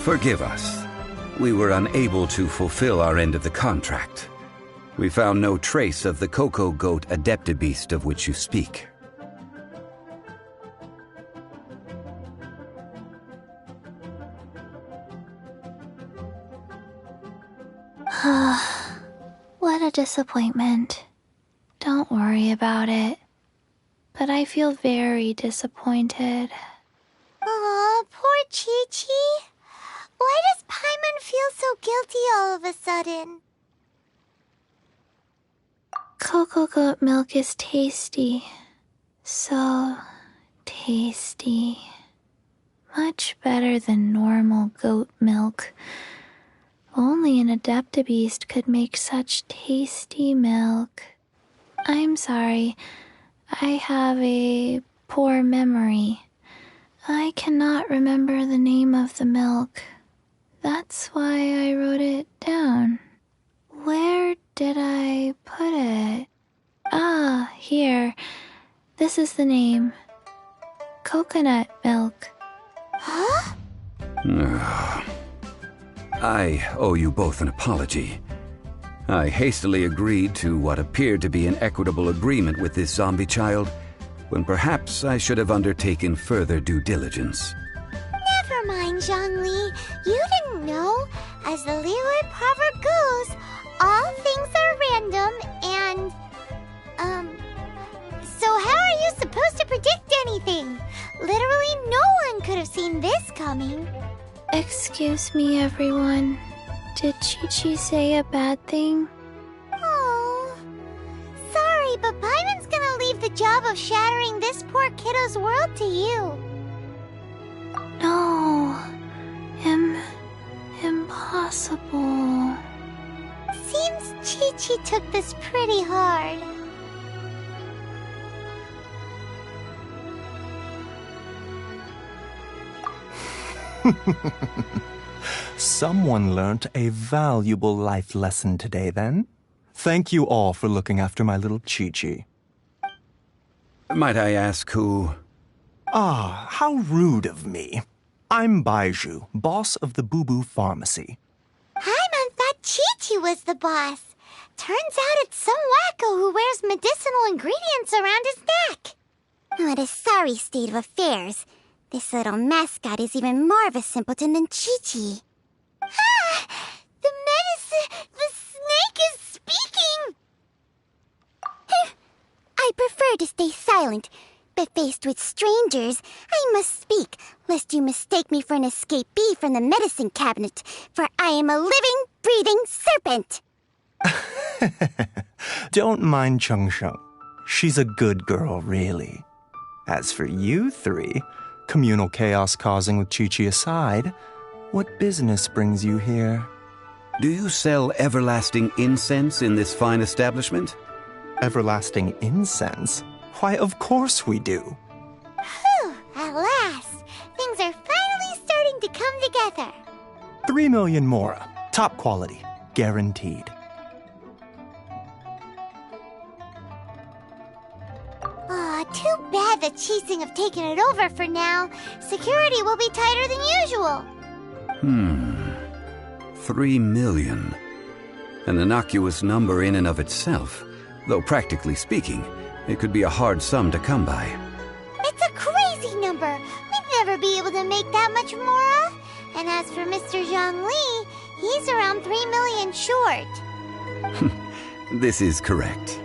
Forgive us. We were unable to fulfill our end of the contract. We found no trace of the Coco Goat Adeptabeast of which you speak. What a disappointment. Don't worry about it. But I feel very disappointed. Aw, poor Chi-Chi. Why does Paimon feel so guilty all of a sudden? Coco Goat milk is tasty. So tasty. Much better than normal goat milk. Only an Adeptabeast could make such tasty milk. I'm sorry. I have a poor memory. I cannot remember the name of the milk. That's why I wrote it down. Where did I put it? Ah, here. This is the name. Coconut milk. Huh? I owe you both an apology. I hastily agreed to what appeared to be an equitable agreement with this zombie child, when perhaps I should have undertaken further due diligence. Never mind, Zhongli. You didn't know. As the Liyue proverb goes, all things are random and... So how are you supposed to predict anything? Literally no one could have seen this coming. Excuse me, everyone. Did Chi-Chi say a bad thing? Oh, sorry, but Paimon's gonna leave the job of shattering this poor kiddo's world to you. No. Impossible. Seems Chi-Chi took this pretty hard. Someone learnt a valuable life lesson today, then. Thank you all for looking after my little Chi-Chi. Might I ask who... Ah, how rude of me. I'm Baiju, boss of the Boo Boo Pharmacy. Paimon thought Chi-Chi was the boss. Turns out it's some wacko who wears medicinal ingredients around his neck. What a sorry state of affairs. This little mascot is even more of a simpleton than Chi-Chi. Ah! The snake is speaking! I prefer to stay silent, but faced with strangers, I must speak, lest you mistake me for an escapee from the medicine cabinet, for I am a living, breathing serpent! Don't mind Chung Sheng. She's a good girl, really. As for you three, communal chaos causing with Chi-Chi aside, what business brings you here? Do you sell everlasting incense in this fine establishment? Everlasting incense? Why, of course we do. Whew, at last, things are finally starting to come together. 3 million mora, top quality, guaranteed. Aw, too bad the Qixing have taken it over for now. Security will be tighter than usual. 3 million. An innocuous number in and of itself, though practically speaking, it could be a hard sum to come by. It's a crazy number. We'd never be able to make that much mora. And as for Mr. Zhongli, he's around 3 million short. This is correct.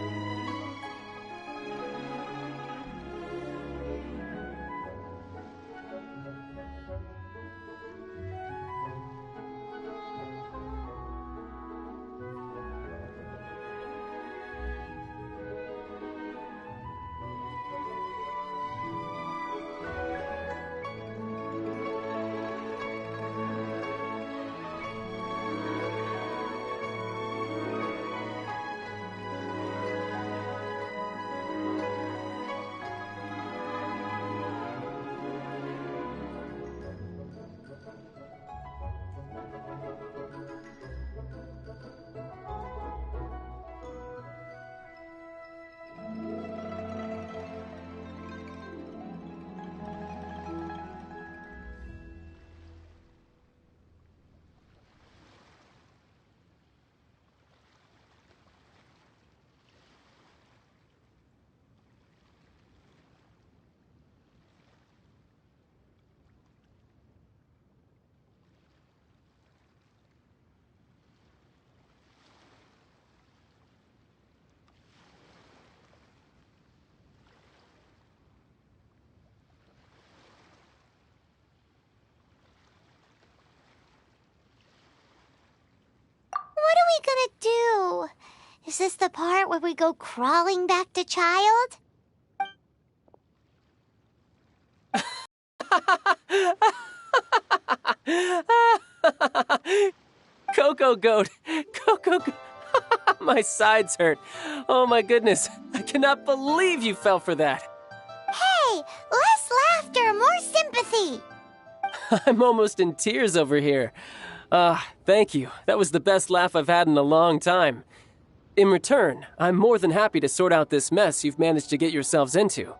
What are we gonna do? Is this the part where we go crawling back to child? Coco Goat! Coco Goat! My sides hurt. Oh my goodness. I cannot believe you fell for that. Hey, less laughter, more sympathy. I'm almost in tears over here. Thank you. That was the best laugh I've had in a long time. In return, I'm more than happy to sort out this mess you've managed to get yourselves into.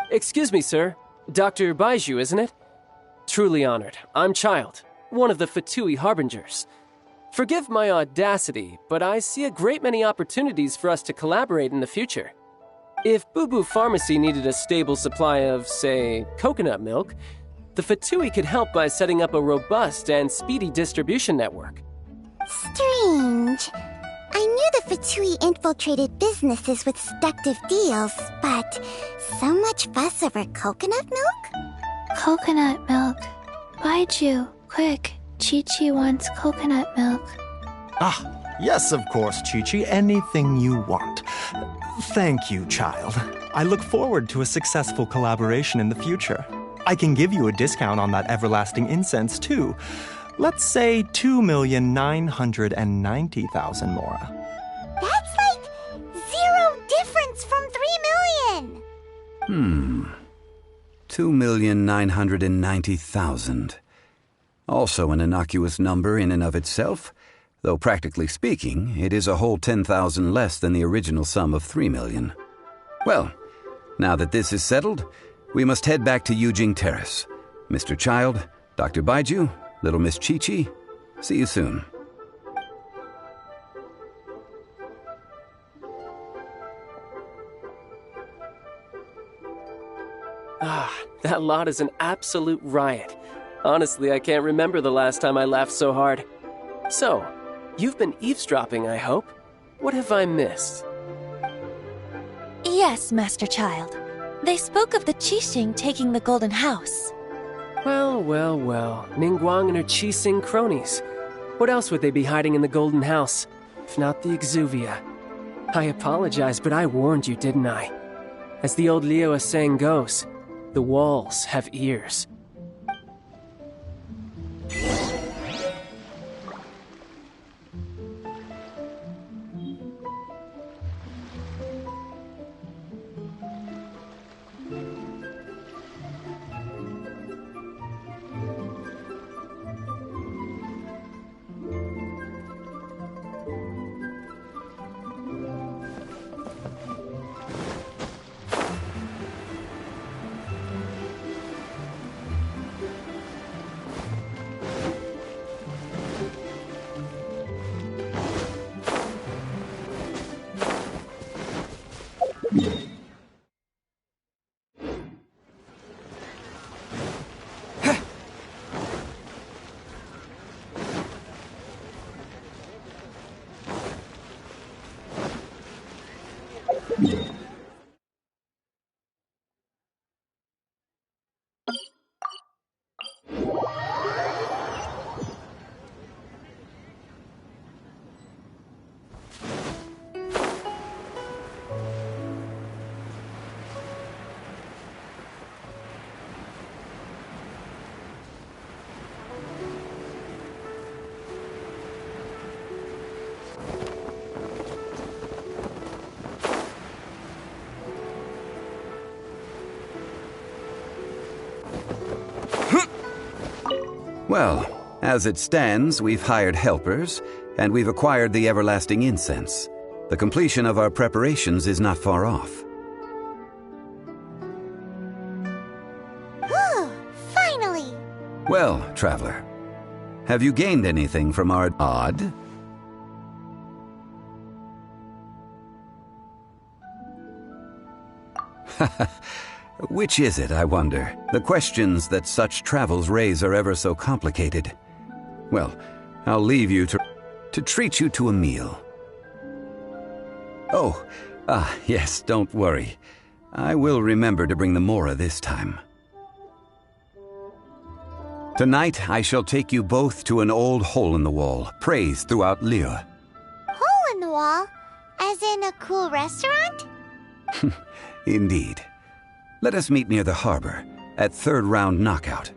Excuse me, sir. Dr. Baiju, isn't it? Truly honored. I'm Child, one of the Fatui Harbingers. Forgive my audacity, but I see a great many opportunities for us to collaborate in the future. If Boo Boo Pharmacy needed a stable supply of, say, coconut milk, the Fatui could help by setting up a robust and speedy distribution network. Strange. I knew the Fatui infiltrated businesses with seductive deals, but so much fuss over coconut milk? Coconut milk. Baiju, quick. Chi-Chi wants coconut milk. Ah, yes, of course, Chi-Chi. Anything you want. Thank you, child. I look forward to a successful collaboration in the future. I can give you a discount on that everlasting incense, too. Let's say 2,990,000 Mora. That's like 0 difference from 3 million! 2,990,000. Also an innocuous number in and of itself, though practically speaking, it is a whole 10,000 less than the original sum of 3 million. Well, now that this is settled, we must head back to Yujing Terrace. Mr. Child, Dr. Baiju, Little Miss Chi-Chi, see you soon. Ah, that lot is an absolute riot. Honestly, I can't remember the last time I laughed so hard. So, you've been eavesdropping, I hope. What have I missed? Yes, Master Child. They spoke of the Qixing taking the Golden House. Well, Ningguang and her Qixing cronies. What else would they be hiding in the Golden House, if not the Exuvia? I apologize, but I warned you, didn't I? As the old Liyue saying goes, the walls have ears. Well, as it stands, we've hired helpers, and we've acquired the everlasting incense. The completion of our preparations is not far off. Finally! Well, traveler, have you gained anything from our odd? Which is it, I wonder? The questions that such travels raise are ever so complicated. Well, I'll leave you to treat you to a meal. Oh, yes, don't worry. I will remember to bring the Mora this time. Tonight, I shall take you both to an old hole-in-the-wall, praised throughout Liyue. Hole in the wall? As in a cool restaurant? Indeed. Let us meet near the harbor, at third round knockout.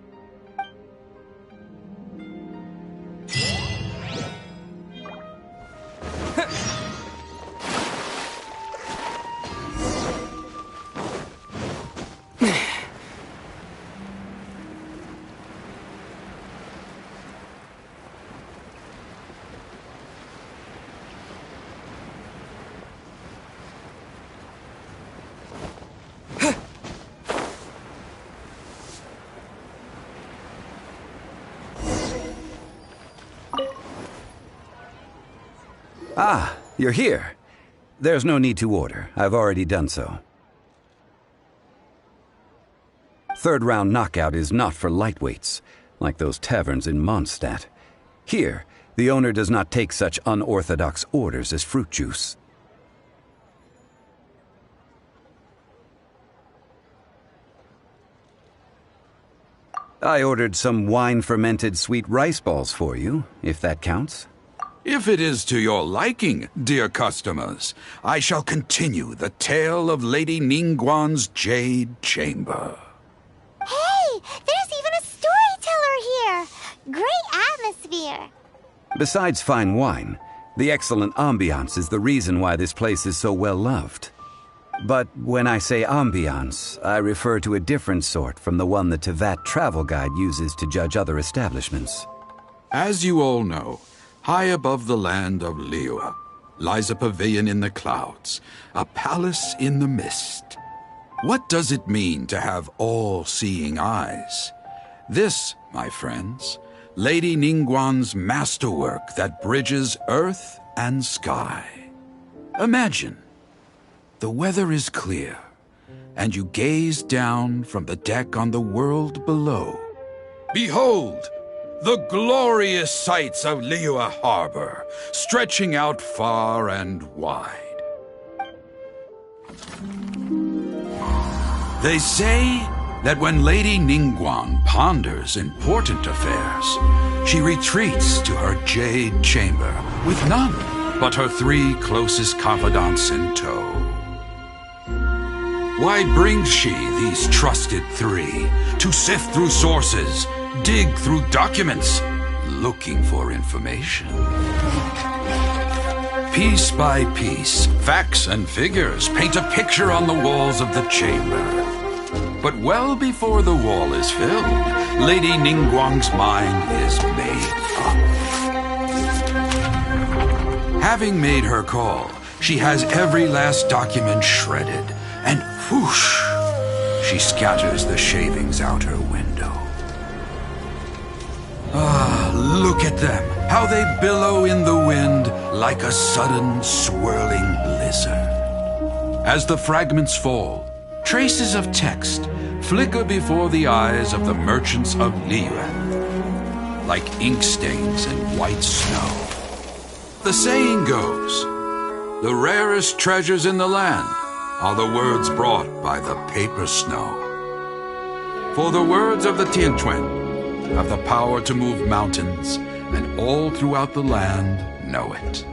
Ah, you're here. There's no need to order. I've already done so. Third round knockout is not for lightweights, like those taverns in Mondstadt. Here, the owner does not take such unorthodox orders as fruit juice. I ordered some wine-fermented sweet rice balls for you, if that counts. If it is to your liking, dear customers, I shall continue the tale of Lady Ningguang's Jade Chamber. Hey, there's even a storyteller here! Great atmosphere! Besides fine wine, the excellent ambiance is the reason why this place is so well loved. But when I say ambiance, I refer to a different sort from the one the Tevat travel guide uses to judge other establishments. As you all know, high above the land of Liyue lies a pavilion in the clouds, a palace in the mist. What does it mean to have all-seeing eyes? This, my friends, Lady Ningguang's masterwork that bridges earth and sky. Imagine, the weather is clear, and you gaze down from the deck on the world below. Behold, the glorious sights of Liyue Harbor, stretching out far and wide. They say that when Lady Ningguang ponders important affairs, she retreats to her jade chamber with none but her 3 closest confidants in tow. Why brings she these trusted 3 to sift through sources, dig through documents, looking for information? Piece by piece, facts and figures paint a picture on the walls of the chamber. But well before the wall is filled, Lady Ningguang's mind is made up. Having made her call, she has every last document shredded, and whoosh, she scatters the shavings out her window. Ah, look at them, how they billow in the wind like a sudden swirling blizzard. As the fragments fall, traces of text flicker before the eyes of the merchants of Liyue, like ink stains in white snow. The saying goes, the rarest treasures in the land are the words brought by the paper snow. For the words of the Tianquan have the power to move mountains, and all throughout the land know it.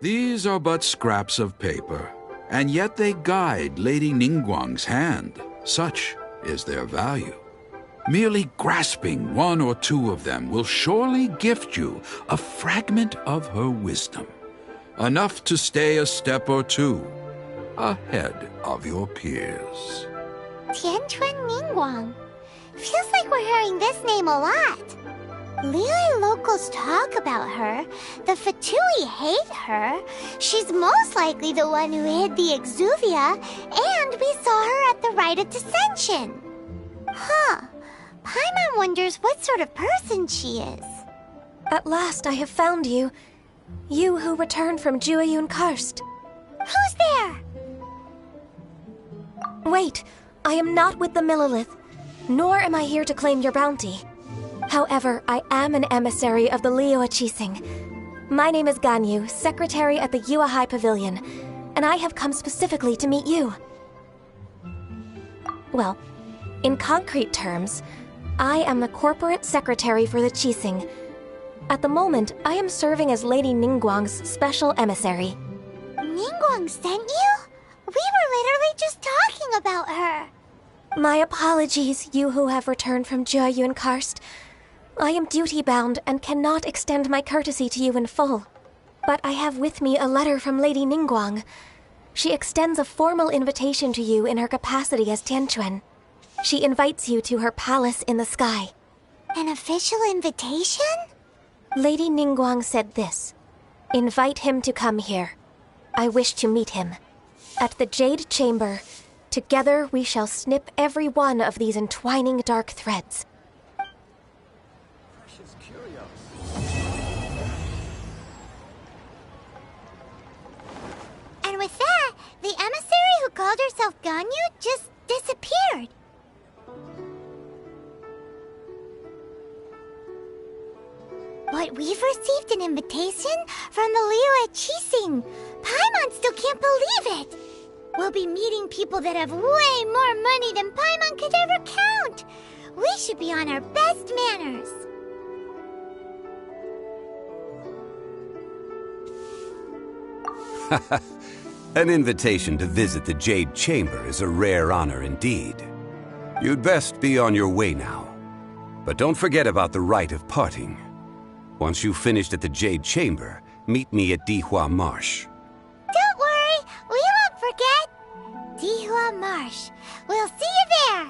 These are but scraps of paper, and yet they guide Lady Ningguang's hand. Such is their value. Merely grasping 1 or 2 of them will surely gift you a fragment of her wisdom, enough to stay a step or 2 ahead of your peers. Tianquan Ningguang. Feels like we're hearing this name a lot. Liyue locals talk about her. The Fatui hate her. She's most likely the one who hid the Exuvia, and we saw her at the Rite of Dissension. Huh. Paimon wonders what sort of person she is. At last I have found you. You who returned from Jueyun Karst. Who's there? Wait, I am not with the Millelith, nor am I here to claim your bounty. However, I am an emissary of the Liyue Qixing. My name is Ganyu, secretary at the Yue High Pavilion, and I have come specifically to meet you. Well, in concrete terms, I am the corporate secretary for the Qixing. At the moment, I am serving as Lady Ningguang's special emissary. Ningguang sent you? We were literally just talking about her. My apologies, you who have returned from Jueyun Karst. I am duty-bound and cannot extend my courtesy to you in full. But I have with me a letter from Lady Ningguang. She extends a formal invitation to you in her capacity as Tianquan. She invites you to her palace in the sky. An official invitation? Lady Ningguang said this. Invite him to come here. I wish to meet him. At the Jade Chamber, Together we shall snip every one of these entwining dark threads. And with that, the emissary who called herself Ganyu just disappeared. But we've received an invitation from the Liyue Qixing. Paimon still can't believe it. We'll be meeting people that have way more money than Paimon could ever count. We should be on our best manners. An invitation to visit the Jade Chamber is a rare honor indeed. You'd best be on your way now. But don't forget about the rite of parting. Once you've finished at the Jade Chamber, meet me at Dihua Marsh. Don't worry, we won't forget. Dihua Marsh. We'll see you there.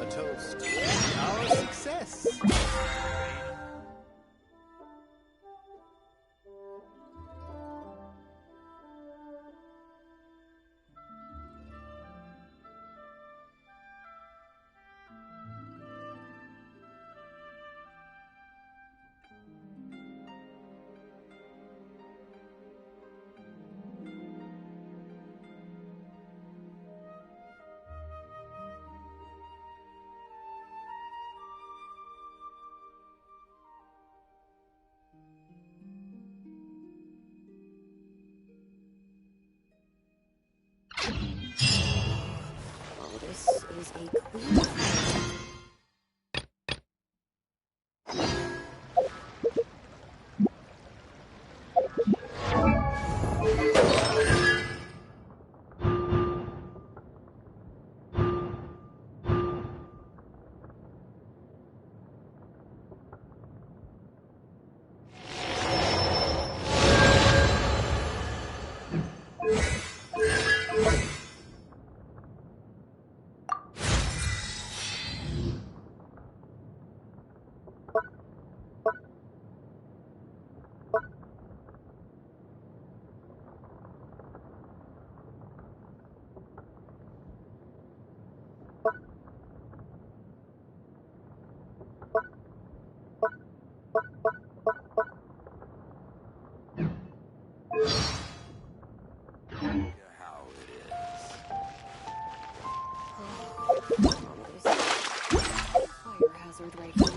A toast to our success. This is a queen. Fire hazard right here.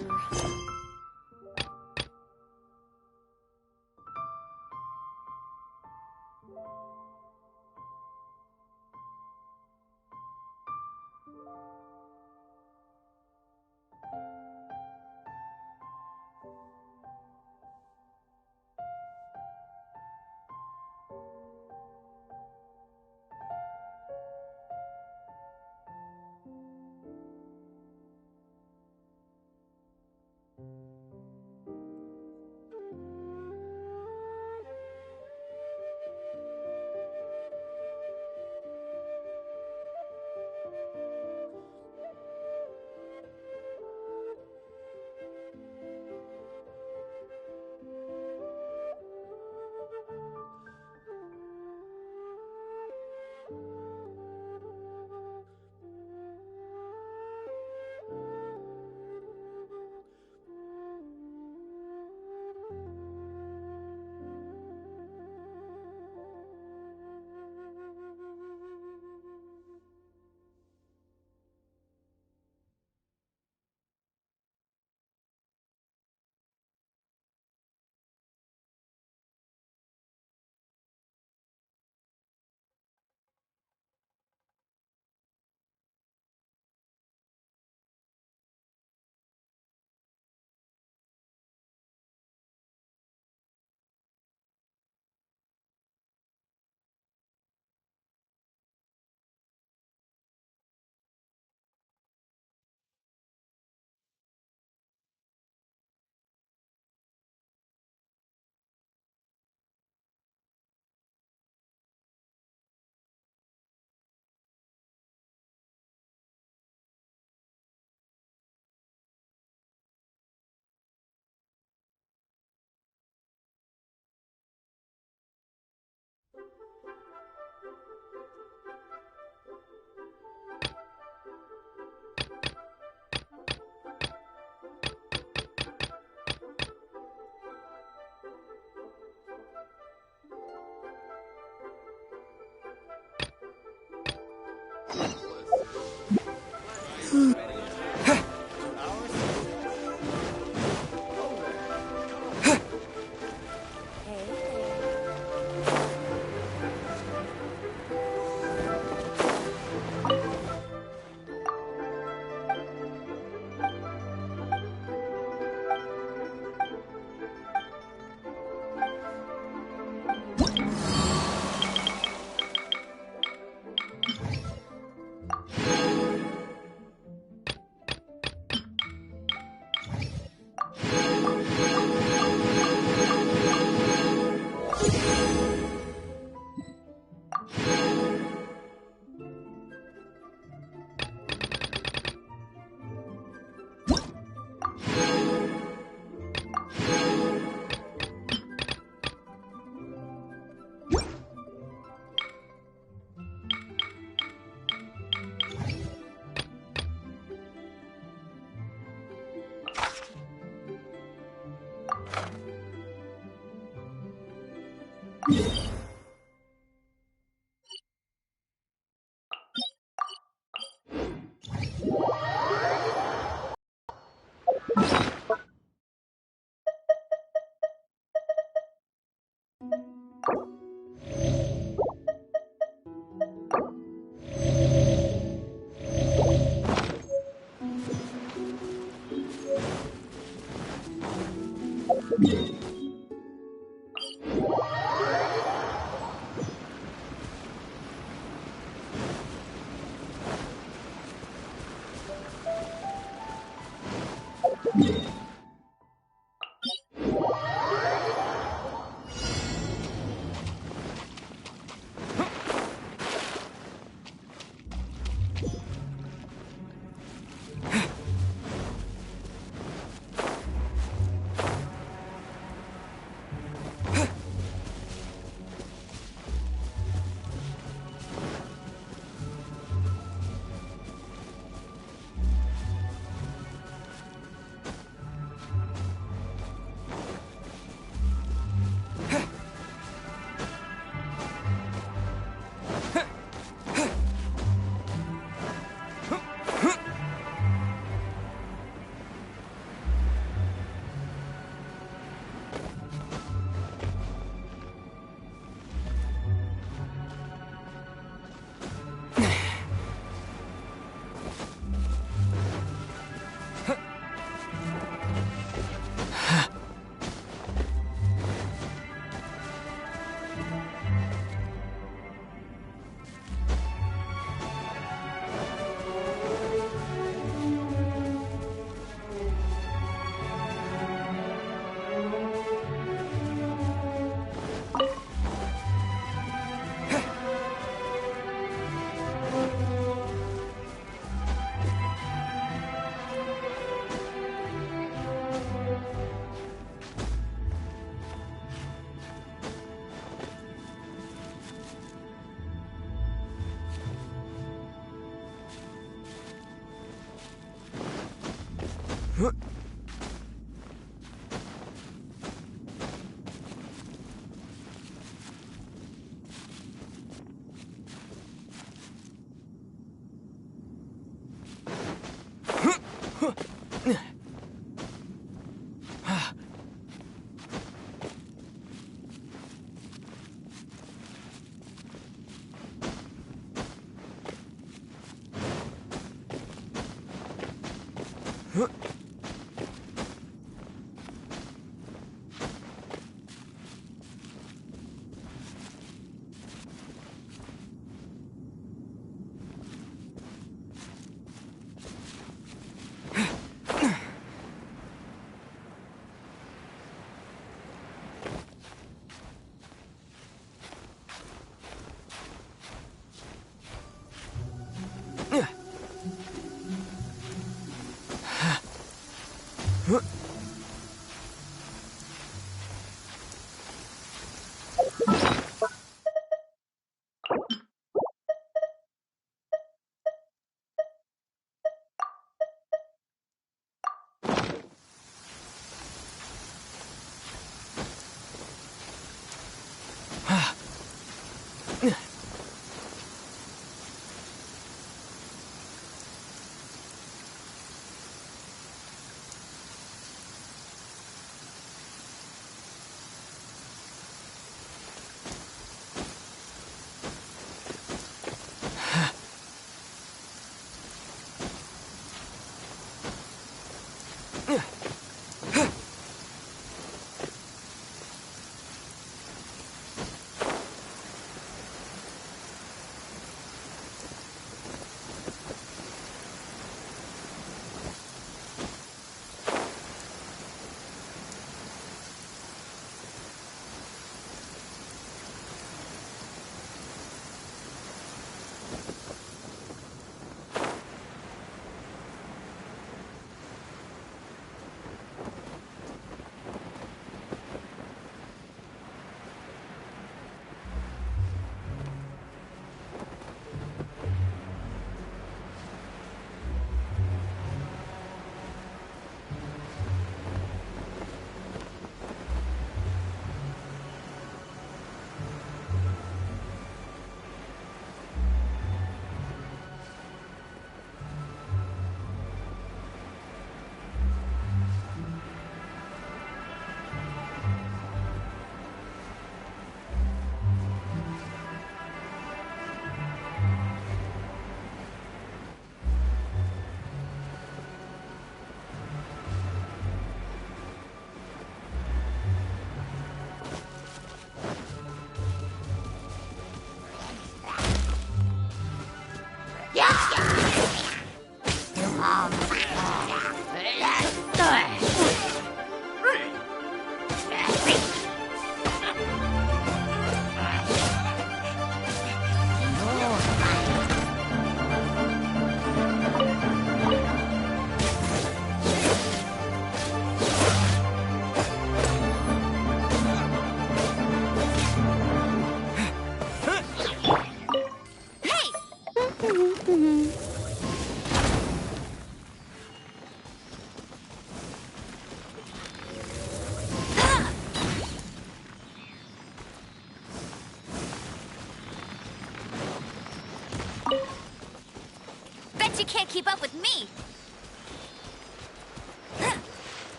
Bet you can't keep up with me!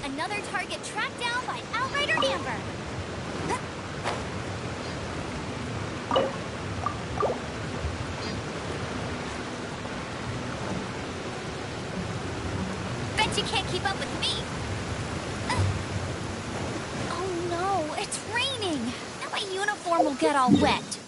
Another target tracked down by Outrider Amber. Bet you can't keep up with me. Oh no, it's raining. Now my uniform will get all wet.